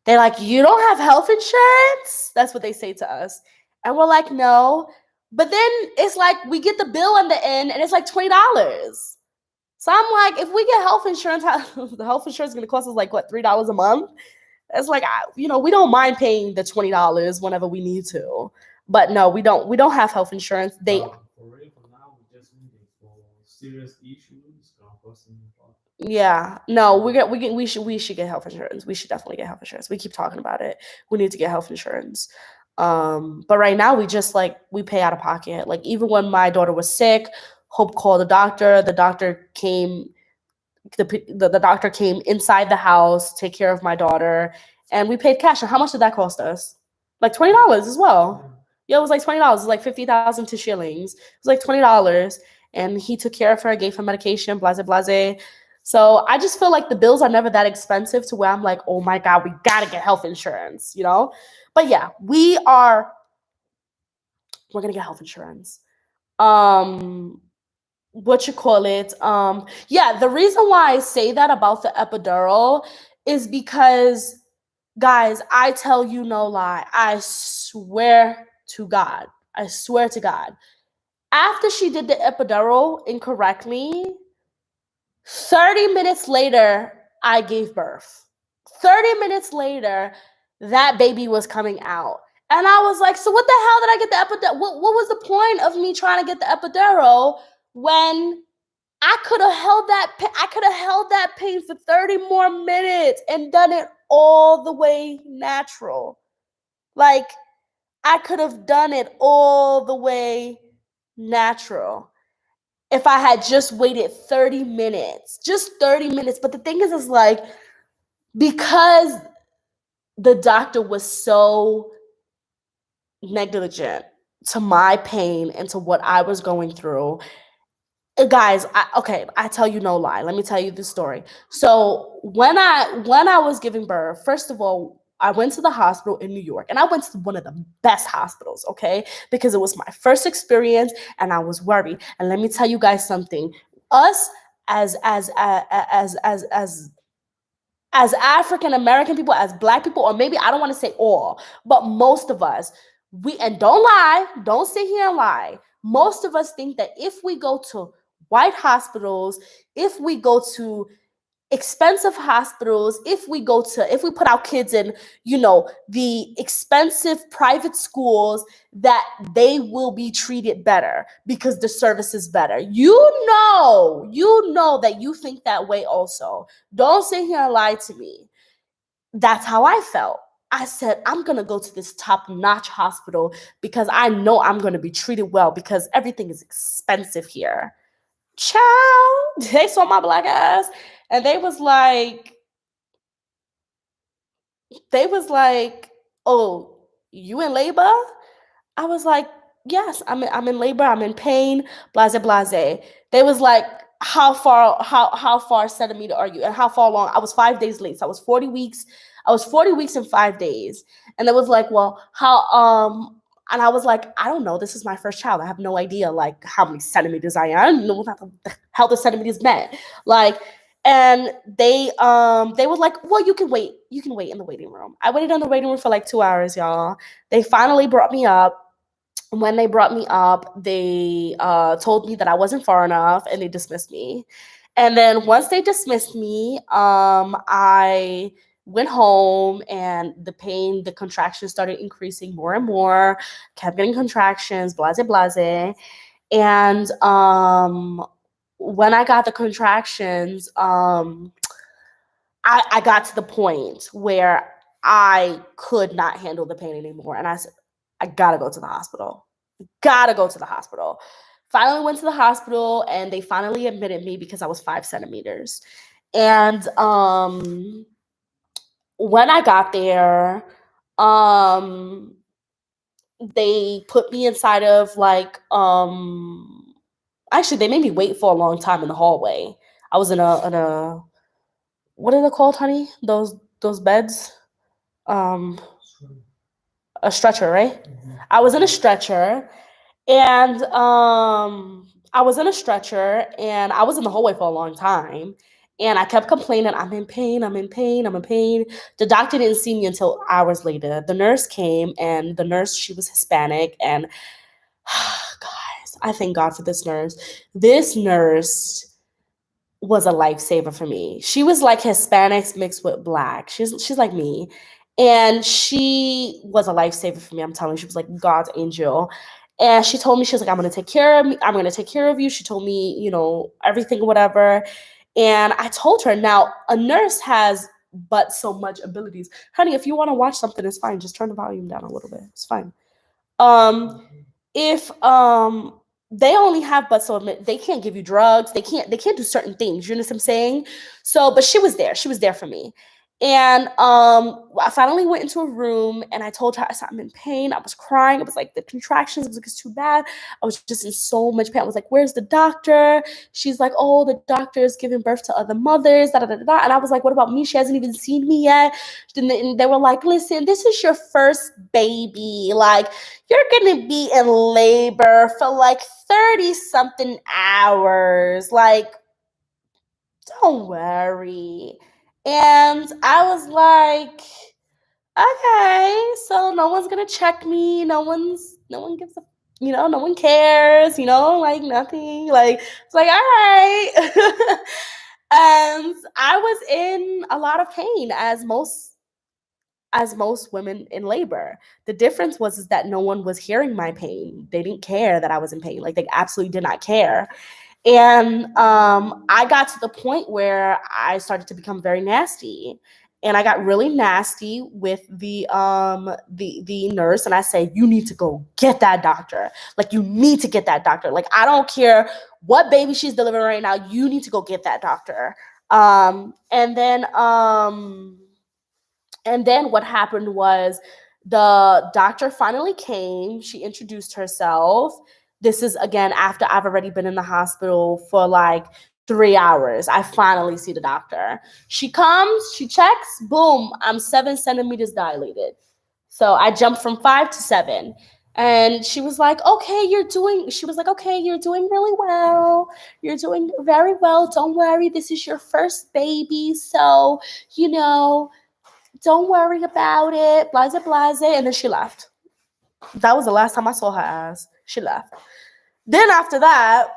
you don't have health insurance? That's what they say to us. And we're like, no. But then it's like we get the bill in the end and it's like $20. So I'm like, if we get health insurance, the health insurance is going to cost us like what, $3 a month? It's like, we don't mind paying the $20 whenever we need to. But no, we don't have health insurance. They For real, for now, we just need it for serious issues. Yeah, no, we should get health insurance. We should definitely get health insurance. We keep talking about it. We need to get health insurance. But right now we just we pay out of pocket. Like even when my daughter was sick, Hope called the doctor. The doctor came. The doctor came inside the house, take care of my daughter, and we paid cash. And how much did that cost us? Like $20 as well. Yeah, it was like $20. It was like 50,000 to shillings. It was like $20, and he took care of her, gave her medication, blase blase. So I just feel like the bills are never that expensive to where I'm like, oh my god, we gotta get health insurance, you know. But yeah, we're gonna get health insurance. What you call it? Yeah, the reason why I say that about the epidural is because, guys, I tell you no lie. I swear to God. I swear to God. After she did the epidural incorrectly, 30 minutes later, I gave birth. 30 minutes later, that baby was coming out. And I was like, so what the hell did I get the epidural? What was the point of me trying to get the epidural when I could have held that pain for 30 more minutes and done it all the way natural. Like I could have done it all the way natural if I had just waited 30 minutes. Just 30 minutes. But the thing is like, because the doctor was so negligent to my pain and to what I was going through, guys, I tell you no lie. Let me tell you the story. So when I was giving birth, first of all, I went to the hospital in New York, and I went to one of the best hospitals, okay? Because it was my first experience and I was worried. And let me tell you guys something. Us as African American people, as Black people, or maybe I don't want to say all, but most of us, and don't lie, don't sit here and lie. Most of us think that if we go to white hospitals, if we go to expensive hospitals, if we put our kids in, the expensive private schools, that they will be treated better because the service is better. You know that you think that way also. Don't sit here and lie to me. That's how I felt. I said, I'm going to go to this top-notch hospital because I know I'm going to be treated well because everything is expensive here. Child, they saw my Black ass and they was like, oh, you in labor? I was like, yes, I'm in labor, I'm in pain, blase blase. They was like, how far centimeter are you and how far along? I was 5 days late. So I was 40 weeks and 5 days. And it was like, well, how And I was like, I don't know. This is my first child. I have no idea like how many centimeters I am. I don't know what the hell the centimeters meant. Like, and they were like, well, you can wait. You can wait in the waiting room. I waited in the waiting room for like 2 hours, y'all. They finally brought me up. When they brought me up, they told me that I wasn't far enough, and they dismissed me. And then once they dismissed me, I went home, and the contractions started increasing more and more. Kept getting contractions, blase blase. And when I got the contractions, I got to the point where I could not handle the pain anymore, and I said, I gotta go to the hospital. Gotta go to the hospital. Finally went to the hospital, and they finally admitted me because I was 5 centimeters. And when I got there, they put me inside of like actually they made me wait for a long time in the hallway. I was in a what are they called, honey? Those beds? A stretcher, right? Mm-hmm. I was in a stretcher, and I was in a stretcher, and I was in the hallway for a long time. And I kept complaining, I'm in pain, I'm in pain, I'm in pain. The doctor didn't see me until hours later. The nurse came, and the nurse, she was Hispanic. And guys, I thank God for this nurse. This nurse was a lifesaver for me. She was like Hispanics mixed with Black. She's like me. And she was a lifesaver for me. I'm telling you, she was like God's angel. And she told me, she was like, I'm going to take care of me. I'm going to take care of you. She told me, you know, everything, whatever. And I told her, now a nurse has but so much abilities. Honey, if you want to watch something, it's fine. Just turn the volume down a little bit. It's fine. If they only have but so they can't give you drugs, they can't do certain things, you know what I'm saying? So but she was there for me. And I finally went into a room, and I told her, I said, I'm in pain. I was crying. It was like the contractions. It was like, it's too bad. I was just in so much pain. I was like, where's the doctor? She's like, oh, the doctor is giving birth to other mothers, da, da, da, da. And I was like, what about me? She hasn't even seen me yet. And they were like, listen, this is your first baby. Like, you're going to be in labor for like 30 something hours. Like, don't worry. And I was like, okay, so no one's gonna check me. No one gives a, no one cares, like nothing. Like, it's like, all right. And I was in a lot of pain, as most women in labor. The difference was is that no one was hearing my pain. They didn't care that I was in pain. Like, they absolutely did not care. And I got to the point where I started to become very nasty. And I got really nasty with the nurse, and I said, you need to go get that doctor. Like, you need to get that doctor. Like, I don't care what baby she's delivering right now. You need to go get that doctor. And then what happened was, the doctor finally came. She introduced herself. This is, again, after I've already been in the hospital for like 3 hours. I finally see the doctor. She comes, she checks, boom, I'm 7 centimeters dilated. So I jumped from 5 to 7. And she was like, okay, you're doing really well. You're doing very well. Don't worry. This is your first baby. So, don't worry about it. Blase, blase. And then she left. That was the last time I saw her ass. She left. Then after that,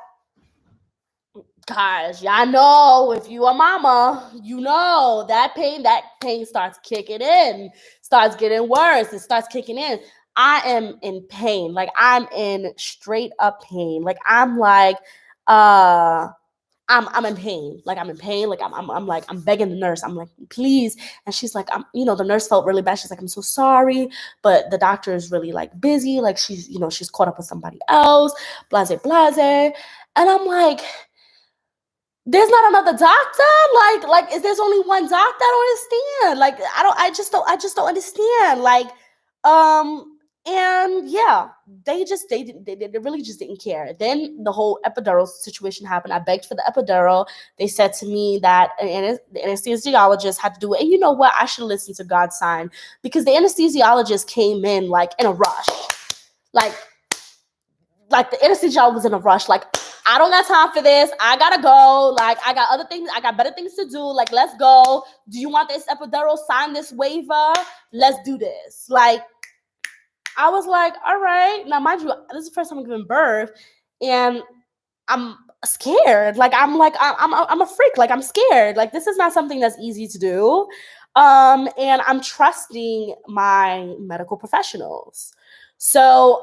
guys, y'all know, if you a mama, you know that pain starts kicking in, starts getting worse. It starts kicking in. I am in pain. Like, I'm in straight up pain. Like, I'm like, I'm in pain. Like, I'm in pain. Like, I'm like, I'm begging the nurse. I'm like, please. And she's like, the nurse felt really bad. She's like, I'm so sorry, but the doctor is really like busy. Like, she's caught up with somebody else, blase, blase. And I'm like, there's not another doctor? Like, is there's only one doctor? I don't understand. Like, I just don't understand. Like, and yeah, they really just didn't care. Then the whole epidural situation happened. I begged for the epidural. They said to me that the anesthesiologist had to do it. And you know what? I should listen to God's sign, because the anesthesiologist came in like in a rush. like the anesthesiologist was in a rush. Like, I don't got time for this. I gotta go. Like, I got other things. I got better things to do. Like, let's go. Do you want this epidural? Sign this waiver. Let's do this. Like, I was like, all right. Now, mind you, this is the first time I'm giving birth, and I'm scared. Like, I'm a freak. Like, I'm scared. Like, this is not something that's easy to do. And I'm trusting my medical professionals. So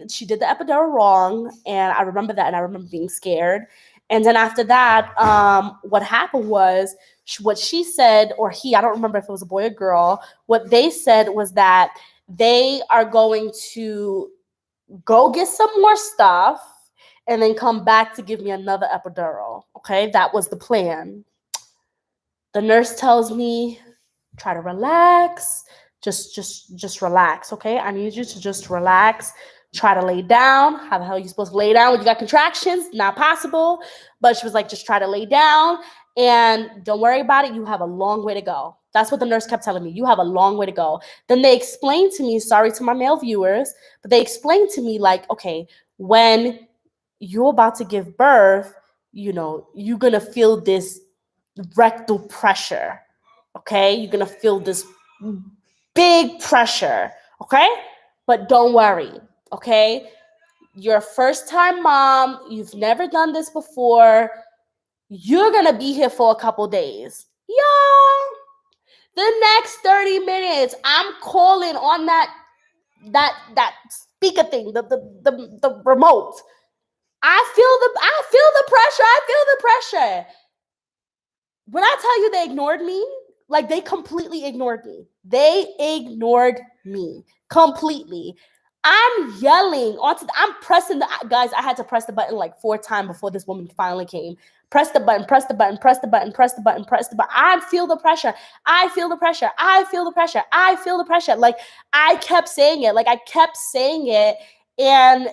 she did the epidural wrong, and I remember that, and I remember being scared. And then after that, what happened was what she said, or he, I don't remember if it was a boy or girl, what they said was that they are going to go get some more stuff and then come back to give me another epidural. Okay, that was the plan. The nurse tells me, try to relax. Just relax, okay? I need you to just relax. Try to lay down. How the hell are you supposed to lay down when you got contractions? Not possible. But she was like, just try to lay down and don't worry about it. You have a long way to go. That's what the nurse kept telling me. You have a long way to go. Then they explained to me, sorry to my male viewers, but they explained to me like, okay, when you're about to give birth, you know, you're going to feel this rectal pressure. Okay, you're gonna feel this big pressure. Okay, but don't worry. Okay, you're a first-time mom. You've never done this before. You're gonna be here for a couple days. Y'all, the next 30 minutes, I'm calling on that speaker thing, the remote. I feel the pressure. I feel the pressure. When I tell you they ignored me, like they completely ignored me. They ignored me completely. I'm yelling I'm pressing guys, I had to press the button like 4 times before this woman finally came. Press the button, press the button, press the button, press the button, press the button. I feel the pressure. I feel the pressure. I feel the pressure. I feel the pressure. Like I kept saying it. And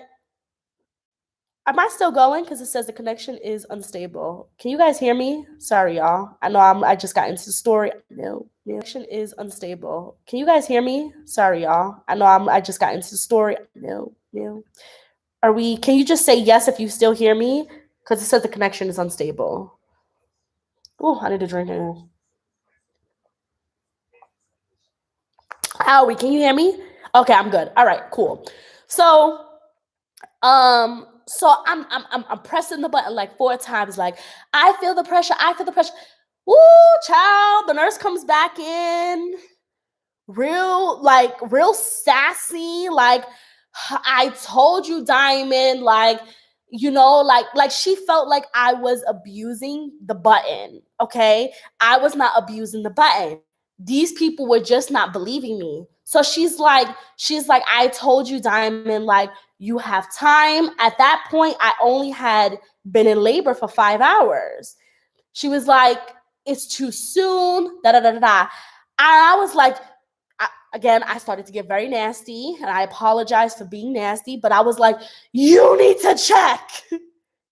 am I still going? Because it says the connection is unstable. Can you guys hear me? Sorry, y'all. I know I just got into the story. No. Connection is unstable. Can you guys hear me? Sorry, y'all. I know I just got into the story. No. Can you just say yes if you still hear me? Because it says the connection is unstable. Oh, I need to drink it. Howie, can you hear me? Okay, I'm good. All right, cool. So I'm pressing the button like 4 times, like I feel the pressure. Woo, child. The nurse comes back in, real sassy, like I told you, Diamond, like, you know, like she felt like I was abusing the button. Okay, I was not abusing the button. These people were just not believing me. So she's like, I told you, Diamond, like you have time. At that point, I only had been in labor for 5 hours. She was like, it's too soon, da da da da. And I was like, I started to get very nasty, and I apologize for being nasty, but I was like, you need to check.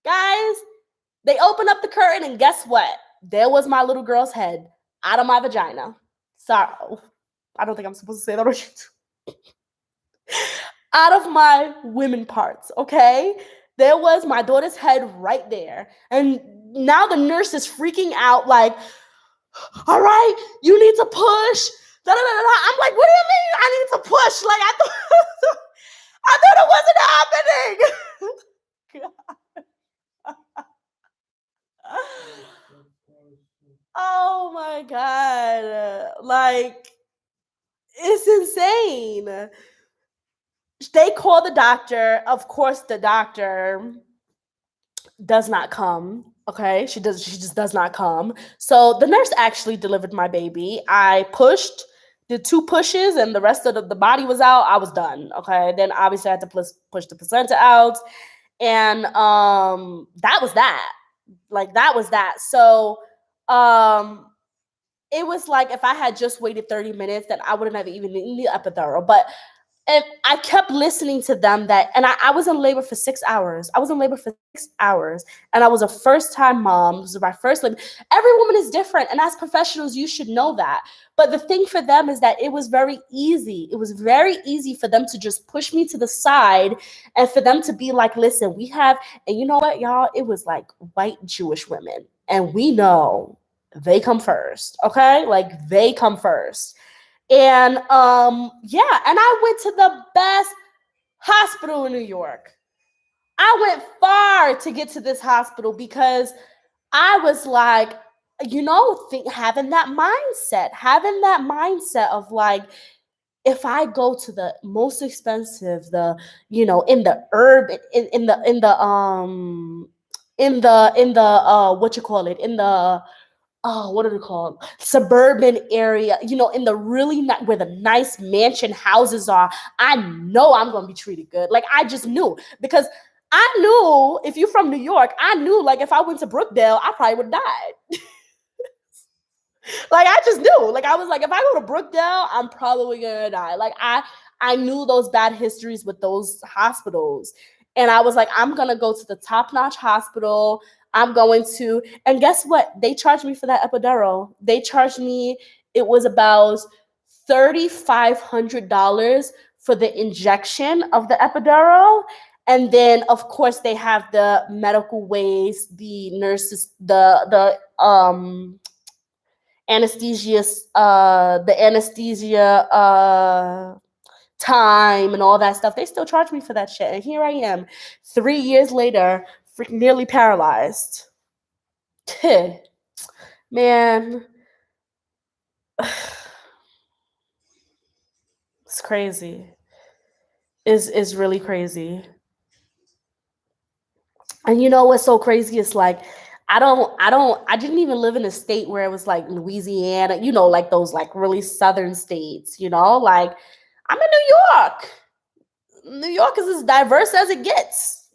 Guys, they opened up the curtain, and guess what? There was my little girl's head out of my vagina. Sorry. I don't think I'm supposed to say that on YouTube. Out of my women parts, okay? There was my daughter's head right there. And now the nurse is freaking out, like, all right, you need to push. Da, da, da, da. I'm like, what do you mean I need to push? Like, I thought it wasn't happening. Oh my God. Like, it's insane. They call the doctor. Of course, the doctor does not come. Okay, she just does not come. So the nurse actually delivered my baby. I pushed, did 2 pushes, and the rest of the body was out. I was done. Okay, then obviously I had to push the placenta out, and that was that. Like that was that. So it was like if I had just waited 30 minutes, then I wouldn't have even needed the epidural. But And I kept listening to them I was in labor for 6 hours. I was in labor for 6 hours, and I was a first time mom. This was my first labor. Every woman is different, and as professionals, you should know that. But the thing for them is that it was very easy. It was very easy for them to just push me to the side and for them to be like, listen, we have, and you know what, y'all? It was like white Jewish women, and we know they come first, okay? Like they come first. And yeah, and I went to the best hospital in New York. I went far to get to this hospital because I was like, having that mindset of like, if I go to the most expensive, in the urban, in the what you call it, in the what are they called? Suburban area, in the really where the nice mansion houses are. I know I'm gonna be treated good. Like I just knew because I knew if you're from New York, I knew like if I went to Brookdale, I probably would have died. Like I just knew. Like I was like, if I go to Brookdale, I'm probably gonna die. Like I knew those bad histories with those hospitals. And I was like, I'm gonna go to the top-notch hospital. I'm going to, and guess what? They charged me for that epidural. They charged me, it was about $3,500 for the injection of the epidural. And then of course they have the medical waste, the nurses, the anesthesia, time and all that stuff. They still charge me for that shit. And here I am, 3 years later, freaking nearly paralyzed. Man, it's crazy. Is really crazy. And you know what's so crazy? It's like I didn't even live in a state where it was like Louisiana, like those like really southern states, like I'm in New York. New York is as diverse as it gets,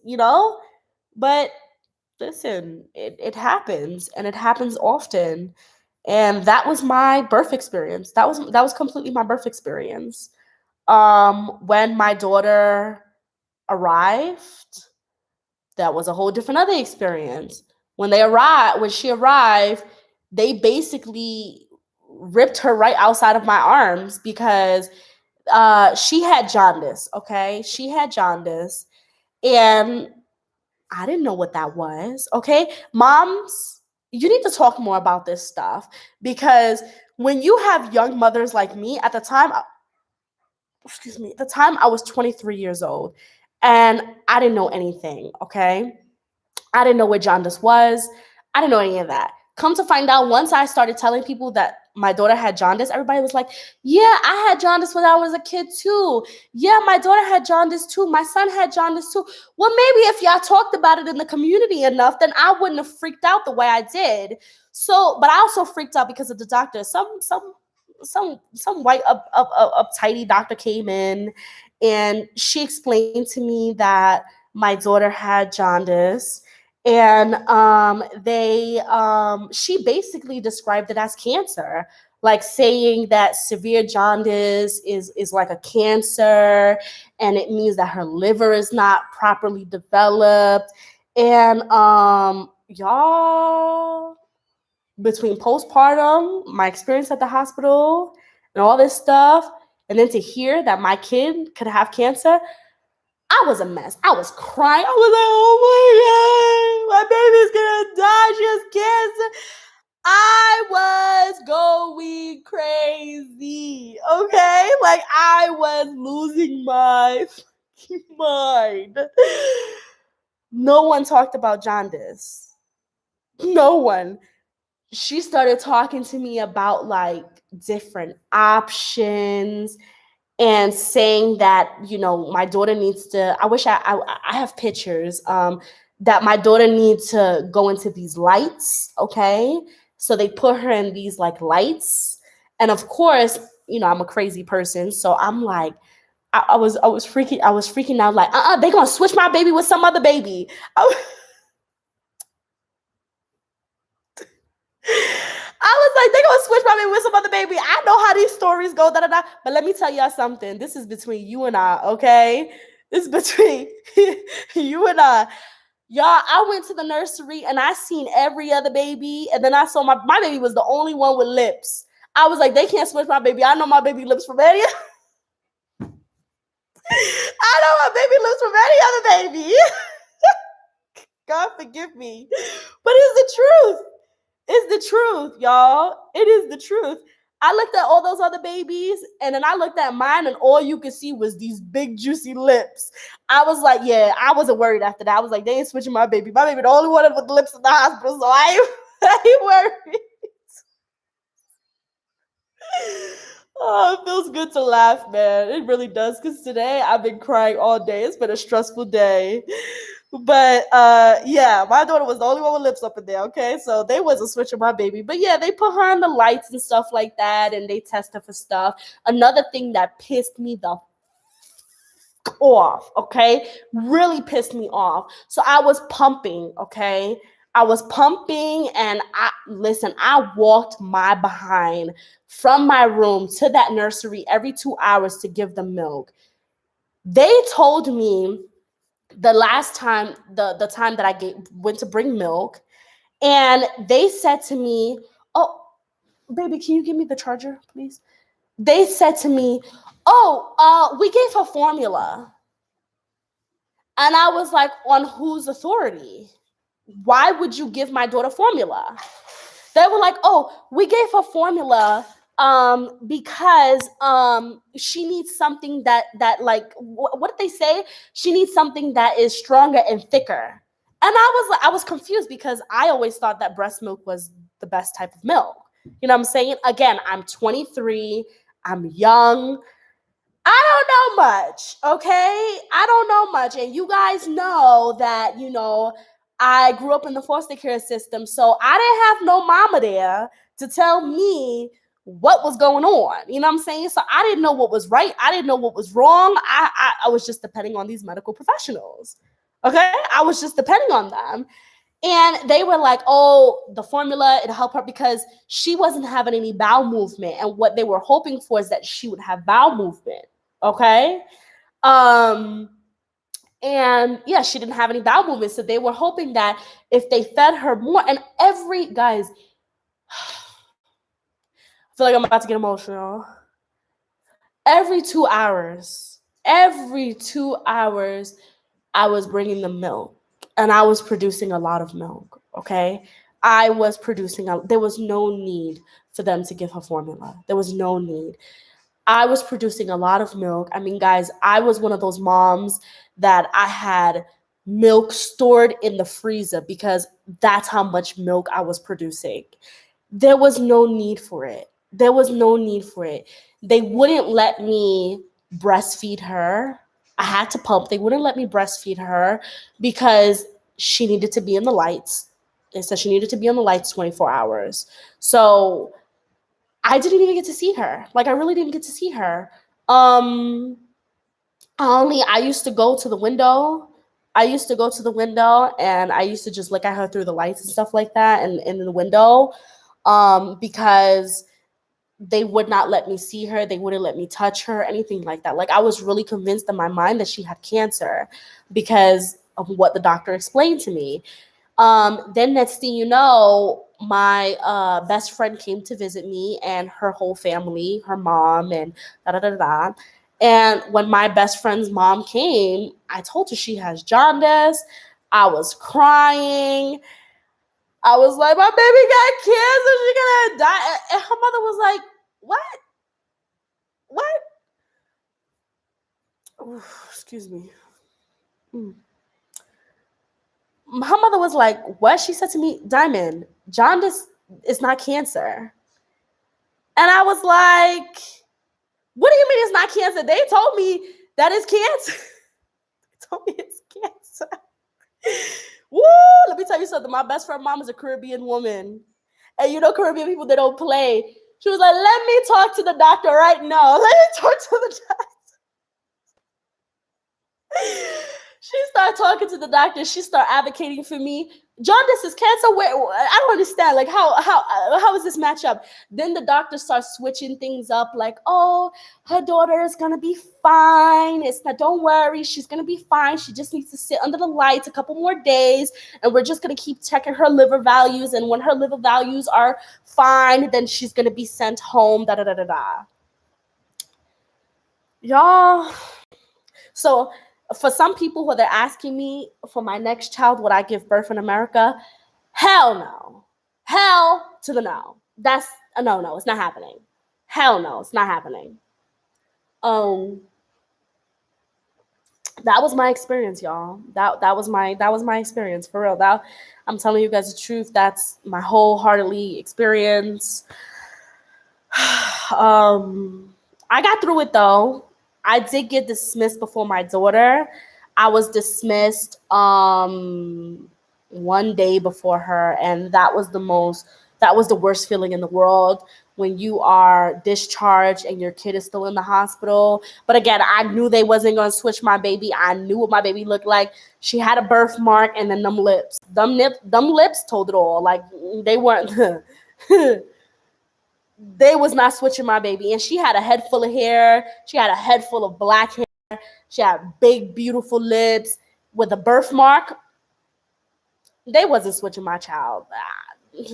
but listen, it happens and it happens often. And that was my birth experience. That was completely my birth experience. When my daughter arrived, that was a whole different other experience. When she arrived, they basically ripped her right outside of my arms because she had jaundice. Okay, she had jaundice, and I didn't know what that was. Okay, moms, you need to talk more about this stuff because when you have young mothers like me, at the time, I was 23 years old, and I didn't know anything. Okay, I didn't know what jaundice was. I didn't know any of that. Come to find out, once I started telling people that my daughter had jaundice, everybody was like, yeah, I had jaundice when I was a kid too. Yeah, my daughter had jaundice too. My son had jaundice too. Well, maybe if y'all talked about it in the community enough, then I wouldn't have freaked out the way I did. So, but I also freaked out because of the doctor. Some white uptighty doctor came in and she explained to me that my daughter had jaundice, and she basically described it as cancer, like saying that severe jaundice is like a cancer, and it means that her liver is not properly developed. And y'all, between postpartum, my experience at the hospital, and all this stuff, and then to hear that my kid could have cancer, I was a mess. I was crying. I was like, oh my God, my baby's gonna die. She has cancer. I was going crazy. Okay? Like I was losing my mind. No one talked about jaundice. No one. She started talking to me about like different options and saying that my daughter needs to, I have pictures, that my daughter needs to go into these lights. Okay, so they put her in these like lights, and of course I'm a crazy person, so I'm like, I was freaking out like, they gonna switch my baby with some other baby. I was like, they gonna switch my baby with some other baby. I know how these stories go, da da da. But let me tell y'all something. This is between you and I, okay? This is between you and I. Y'all, I went to the nursery and I seen every other baby, and then I saw my baby was the only one with lips. I was like, they can't switch my baby. I know my baby lips from any. I know my baby lips from any other baby. God forgive me, but it's the truth. It's the truth, y'all. It is the truth. I looked at all those other babies, and then I looked at mine, and all you could see was these big, juicy lips. I was like, yeah, I wasn't worried after that. I was like, they ain't switching my baby. My baby, the only one with the lips in the hospital, so I ain't worried. Oh, it feels good to laugh, man. It really does, because today I've been crying all day. It's been a stressful day. But yeah, my daughter was the only one with lips up in there, okay? So they wasn't switching my baby. But yeah, they put her on the lights and stuff like that, and they test her for stuff. Another thing that pissed me the off, okay? Really pissed me off. So I was pumping, okay? I was pumping, and I walked my behind from my room to that nursery every 2 hours to give them milk. They told me the last time, the time that I went to bring milk, and they said to me, "Oh, baby, can you give me the charger, please?" They said to me, "Oh, we gave her formula." And I was like, on whose authority? Why would you give my daughter formula? They were like, "Oh, we gave her formula because she needs something that like what did they say? She needs something that is stronger and thicker." And I was confused, because I always thought that breast milk was the best type of milk. You know what I'm saying? Again, I'm 23, I'm young, I don't know much, okay? I don't know much. And you guys know that, I grew up in the foster care system, so I didn't have no mama there to tell me what was going on. You know what I'm saying? So I didn't know what was right. I didn't know what was wrong. I was just depending on these medical professionals. Okay? I was just depending on them. And they were like, "Oh, the formula, it'll help her because she wasn't having any bowel movement." And what they were hoping for is that she would have bowel movement. Okay. Um, and yeah, she didn't have any bowel movement. So they were hoping that if they fed her more, and guys, I feel like I'm about to get emotional. Every 2 hours, I was bringing them milk, and I was producing a lot of milk. Okay. There was no need for them to give her formula. There was no need. I was producing a lot of milk. I mean, guys, I was one of those moms that I had milk stored in the freezer because that's how much milk I was producing. There was no need for it. There was no need for it. They wouldn't let me breastfeed her. I had to pump. They wouldn't let me breastfeed her because she needed to be in the lights. They said she needed to be on the lights 24 hours. So I didn't even get to see her. Like, I really didn't get to see her. I used to go to the window. And I used to just look at her through the lights and stuff like that, and in the window, because they would not let me see her. They wouldn't let me touch her, anything like that. Like, I was really convinced in my mind that she had cancer because of what the doctor explained to me. Then next thing you know, my best friend came to visit me, and her whole family, her mom, and da da da da. And when my best friend's mom came, I told her she has jaundice. I was crying. I was like, "My baby got cancer. She's gonna die." And her mother was like, "What? What?" Ooh, excuse me. Her mother was like, "What?" She said to me, "Diamond, jaundice is not cancer." And I was like, "What do you mean it's not cancer? They told me that it's cancer." They told me it's cancer. Woo! Let me tell you something. My best friend mom is a Caribbean woman. And Caribbean people, they don't play. She was like, "Let me talk to the doctor right now. Let me talk to the doctor." She started talking to the doctor. She started advocating for me. Jaundice is cancer. Where I don't understand. Like how is this match up? Then the doctor starts switching things up. Like, oh, her daughter is gonna be fine. It's not. Don't worry. She's gonna be fine. She just needs to sit under the lights a couple more days, and we're just gonna keep checking her liver values. And when her liver values are fine, then she's gonna be sent home. Da da da da da. Y'all. So for some people who they're asking me for my next child, would I give birth in America? Hell no. Hell to the no. That's a no. It's not happening. Hell no, it's not happening. That was my experience, y'all. That was my experience for real. That I'm telling you guys the truth. That's my wholeheartedly experience. I got through it though. I did get dismissed before my daughter. I was dismissed one day before her, and that was the worst feeling in the world, when you are discharged and your kid is still in the hospital. But again, I knew they wasn't going to switch my baby. I knew what my baby looked like. She had a birthmark, and then them lips. Them lips told it all. Like, they weren't they was not switching my baby. And she had a head full of hair. She had a head full of black hair. She had big, beautiful lips with a birthmark. They wasn't switching my child.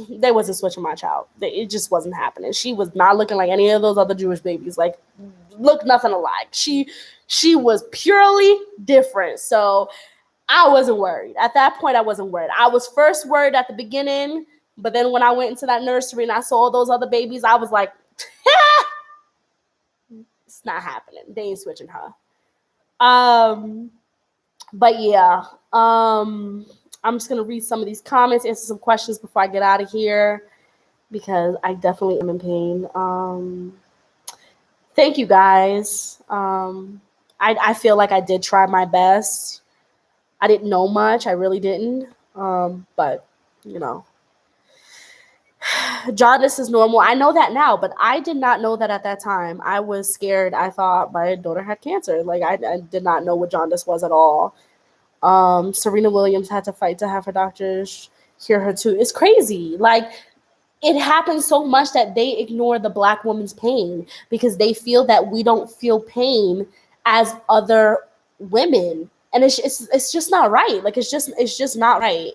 They wasn't switching my child. It just wasn't happening. She was not looking like any of those other Jewish babies. Like, looked nothing alike. She was purely different. So I wasn't worried. At that point, I wasn't worried. I was first worried at the beginning. But then when I went into that nursery and I saw all those other babies, I was like, it's not happening. They ain't switching her. But yeah, I'm just going to read some of these comments, answer some questions before I get out of here, because I definitely am in pain. Thank you guys. I feel like I did try my best. I didn't know much. I really didn't. But, you know. Jaundice is normal. I know that now, but I did not know that at that time. I was scared. I thought my daughter had cancer. Like, I did not know what jaundice was at all. Serena Williams had to fight to have her doctors hear her too. It's crazy. Like, it happens so much that they ignore the Black woman's pain because they feel that we don't feel pain as other women. And it's just not right. Like, it's just not right.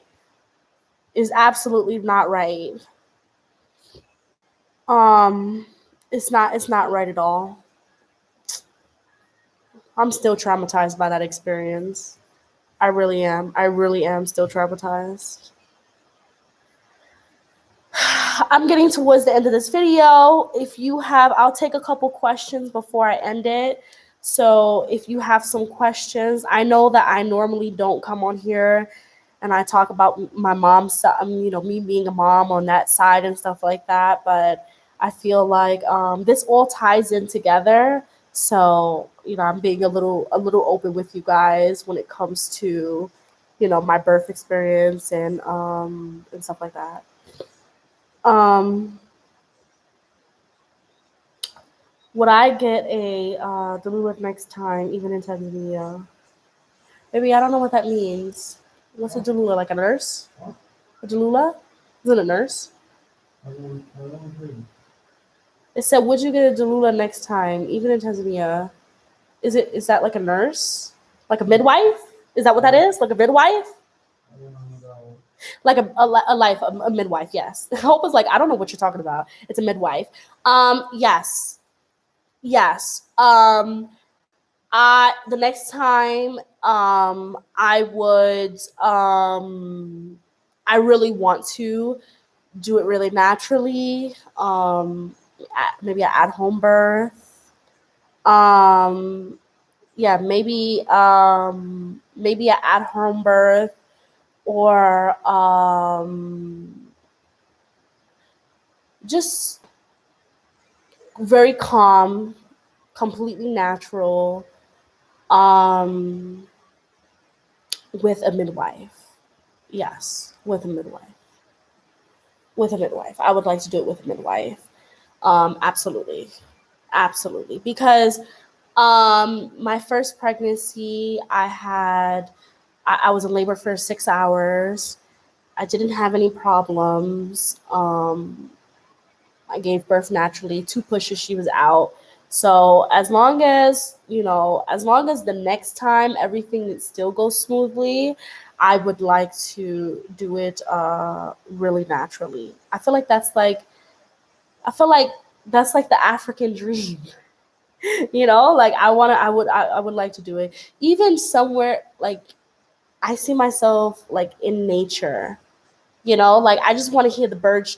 It's absolutely not right. It's not right at all. I'm still traumatized by that experience. I really am. I really am still traumatized. I'm getting towards the end of this video. If you have, I'll take a couple questions before I end it. So if you have some questions, I know that I normally don't come on here and I talk about my mom's side, me being a mom on that side and stuff like that. But I feel like this all ties in together. So, I'm being a little open with you guys when it comes to, my birth experience and stuff like that. Would I get a doula next time, even in Tanzania? Maybe I don't know what that means. What's a doula? Like a nurse? A doula? Is it a nurse? It said, would you get a doula next time, even in Tanzania? Is that like a nurse? Like a midwife? Is that what that is? Like a midwife? Like a midwife, yes. Hope is like, I don't know what you're talking about. It's a midwife. Yes. The next time I would I really want to do it really naturally. Maybe an at-home birth. Maybe an at-home birth, or just very calm, completely natural, with a midwife. Yes, with a midwife. I would like to do it with a midwife. Absolutely. Because My first pregnancy, I was in labor for 6 hours. I didn't have any problems. I gave birth naturally. 2 pushes, she was out. So as long as the next time everything still goes smoothly, I would like to do it really naturally. I feel like that's like the African dream. Like I would like to do it. Even somewhere like I see myself like in nature. Like I just want to hear the birds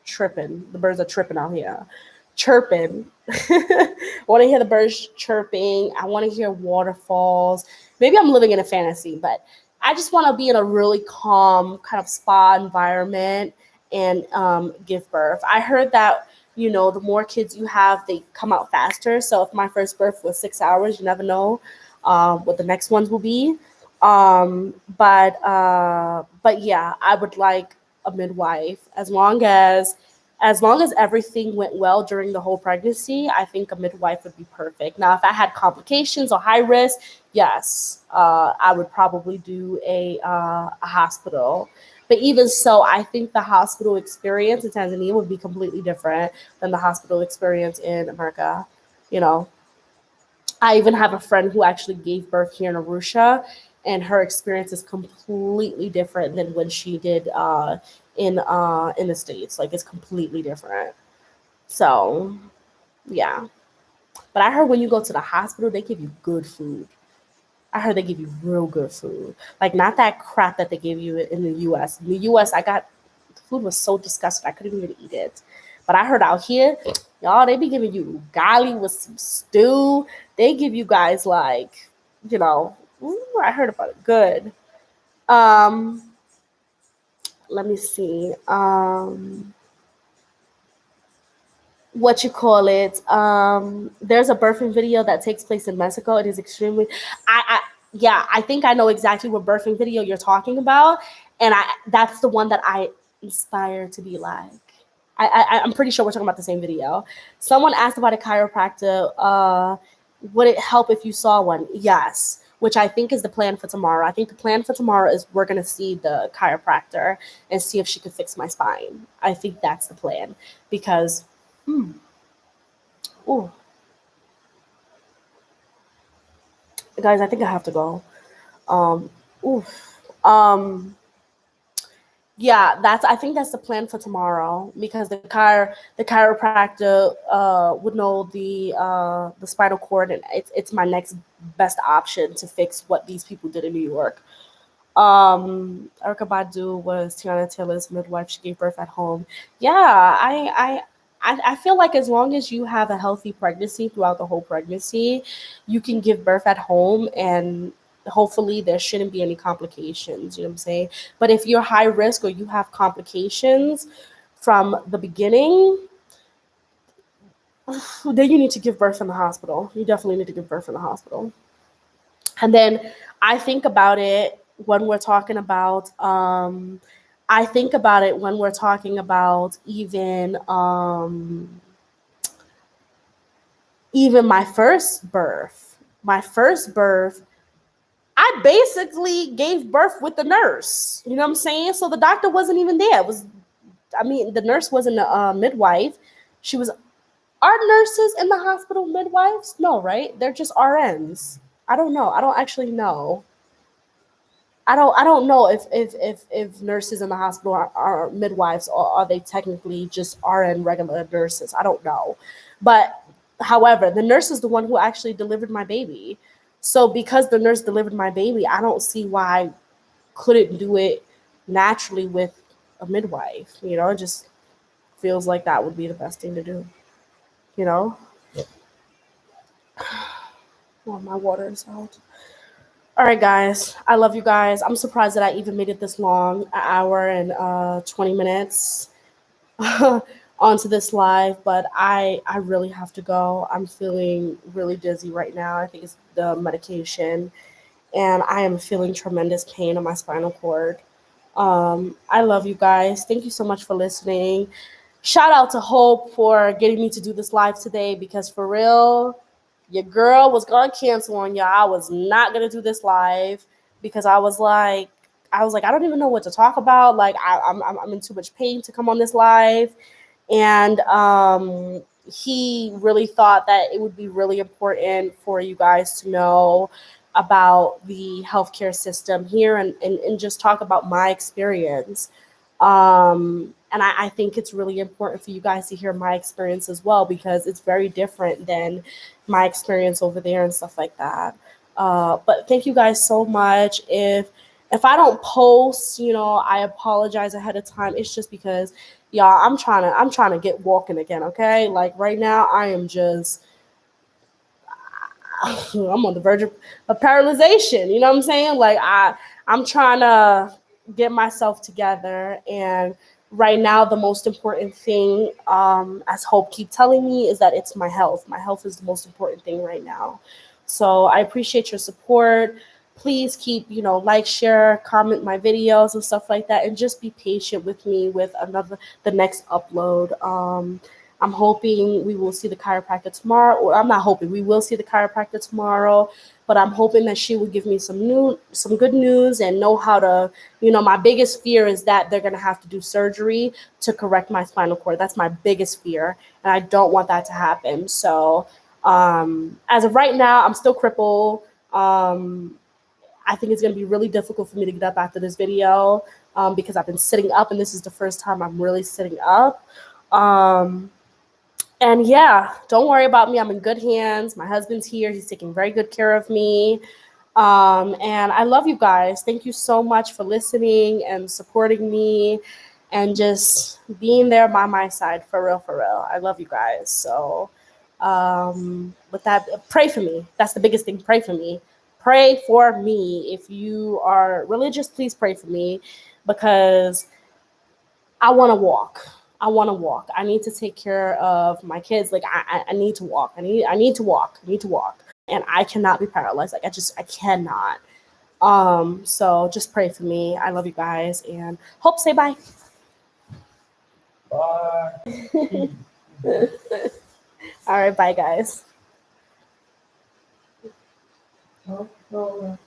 tripping. The birds are tripping out here, chirping. I want to hear the birds chirping. I want to hear waterfalls. Maybe I'm living in a fantasy, but I just want to be in a really calm kind of spa environment and give birth. I heard that the more kids you have, they come out faster. So if my first birth was 6 hours, you never know what the next ones will be. But yeah, I would like a midwife as long as everything went well during the whole pregnancy. I think a midwife would be perfect. Now, if I had complications or high risk, yes, I would probably do a hospital. But even so, I think the hospital experience in Tanzania would be completely different than the hospital experience in America. You know, I even have a friend who actually gave birth here in Arusha, and her experience is completely different than when she did in the states. Like it's completely different. So yeah, but I heard when you go to the hospital, they give you good food. I heard they give you real good food, like not that crap that they give you in the U.S. In the U.S., the food was so disgusting I couldn't even eat it. But I heard out here, y'all, they be giving you ugali with some stew. They give you guys like, ooh, I heard about it. Good. Um, Let me see. What you call it? There's a birthing video that takes place in Mexico. It is extremely. Yeah, I think I know exactly what birthing video you're talking about, and that's the one that I inspire to be like. I'm pretty sure we're talking about the same video. Someone asked about a chiropractor. Would it help if you saw one? Yes, which I think is the plan for tomorrow. I think the plan for tomorrow is we're gonna see the chiropractor and see if she could fix my spine. I think that's the plan because, oh, guys, I think I have to go. Um, oof. Yeah, I think that's the plan for tomorrow because the chiropractor would know the spinal cord, and it's my next best option to fix what these people did in New York. Erica Badu was Tiana Taylor's midwife. She gave birth at home. Yeah, I feel like as long as you have a healthy pregnancy throughout the whole pregnancy, you can give birth at home and hopefully there shouldn't be any complications. You know what I'm saying? But if you're high risk or you have complications from the beginning, then you need to give birth in the hospital. You definitely need to give birth in the hospital. And then I think about it when we're talking about I think about it when we're talking about even my first birth. My first birth, I basically gave birth with the nurse. You know what I'm saying? So the doctor wasn't even there. The nurse wasn't a midwife. She was. Are nurses in the hospital midwives? No, right? They're just RNs. I don't know. I don't actually know. I don't know if nurses in the hospital are midwives or are they technically just RN regular nurses. I don't know. But however, the nurse is the one who actually delivered my baby. So because the nurse delivered my baby, I don't see why I couldn't do it naturally with a midwife. It just feels like that would be the best thing to do. You know? Oh, my water is out. All right, guys. I love you guys. I'm surprised that I even made it this long, an hour and 20 minutes onto this live, but I really have to go. I'm feeling really dizzy right now. I think it's the medication, and I am feeling tremendous pain on my spinal cord. I love you guys. Thank you so much for listening. Shout out to Hope for getting me to do this live today because for real, your girl was gonna cancel on y'all. I was not gonna do this live because I was like, I don't even know what to talk about. Like, I'm in too much pain to come on this live. And he really thought that it would be really important for you guys to know about the healthcare system here, and just talk about my experience. And I think it's really important for you guys to hear my experience as well, because it's very different than my experience over there and stuff like that. But thank you guys so much. If I don't post, I apologize ahead of time. It's just because, y'all, I'm trying to get walking again. Okay, like right now I am just I'm on the verge of paralyzation. You know what I'm saying? Like I'm trying to get myself together. And right now, the most important thing, as Hope keep telling me, is that it's my health. My health is the most important thing right now. So I appreciate your support. Please keep, like, share, comment my videos and stuff like that, and just be patient with me with the next upload. I'm hoping we will see the chiropractor tomorrow. Or I'm not hoping, we will see the chiropractor tomorrow, but I'm hoping that she will give me some good news and know how to, my biggest fear is that they're going to have to do surgery to correct my spinal cord. That's my biggest fear, and I don't want that to happen. So as of right now, I'm still crippled. I think it's going to be really difficult for me to get up after this video, because I've been sitting up, and this is the first time I'm really sitting up. And yeah, don't worry about me. I'm in good hands. My husband's here. He's taking very good care of me. And I love you guys. Thank you so much for listening and supporting me and just being there by my side. For real, for real. I love you guys. So with that, pray for me. That's the biggest thing. Pray for me. Pray for me. If you are religious, please pray for me, because I want to walk. I want to walk. I need to take care of my kids. Like I need to walk. I need to walk. I need to walk. And I cannot be paralyzed. Like I cannot. So just pray for me. I love you guys, and Hope, say bye. Bye. All right, bye guys. No, no.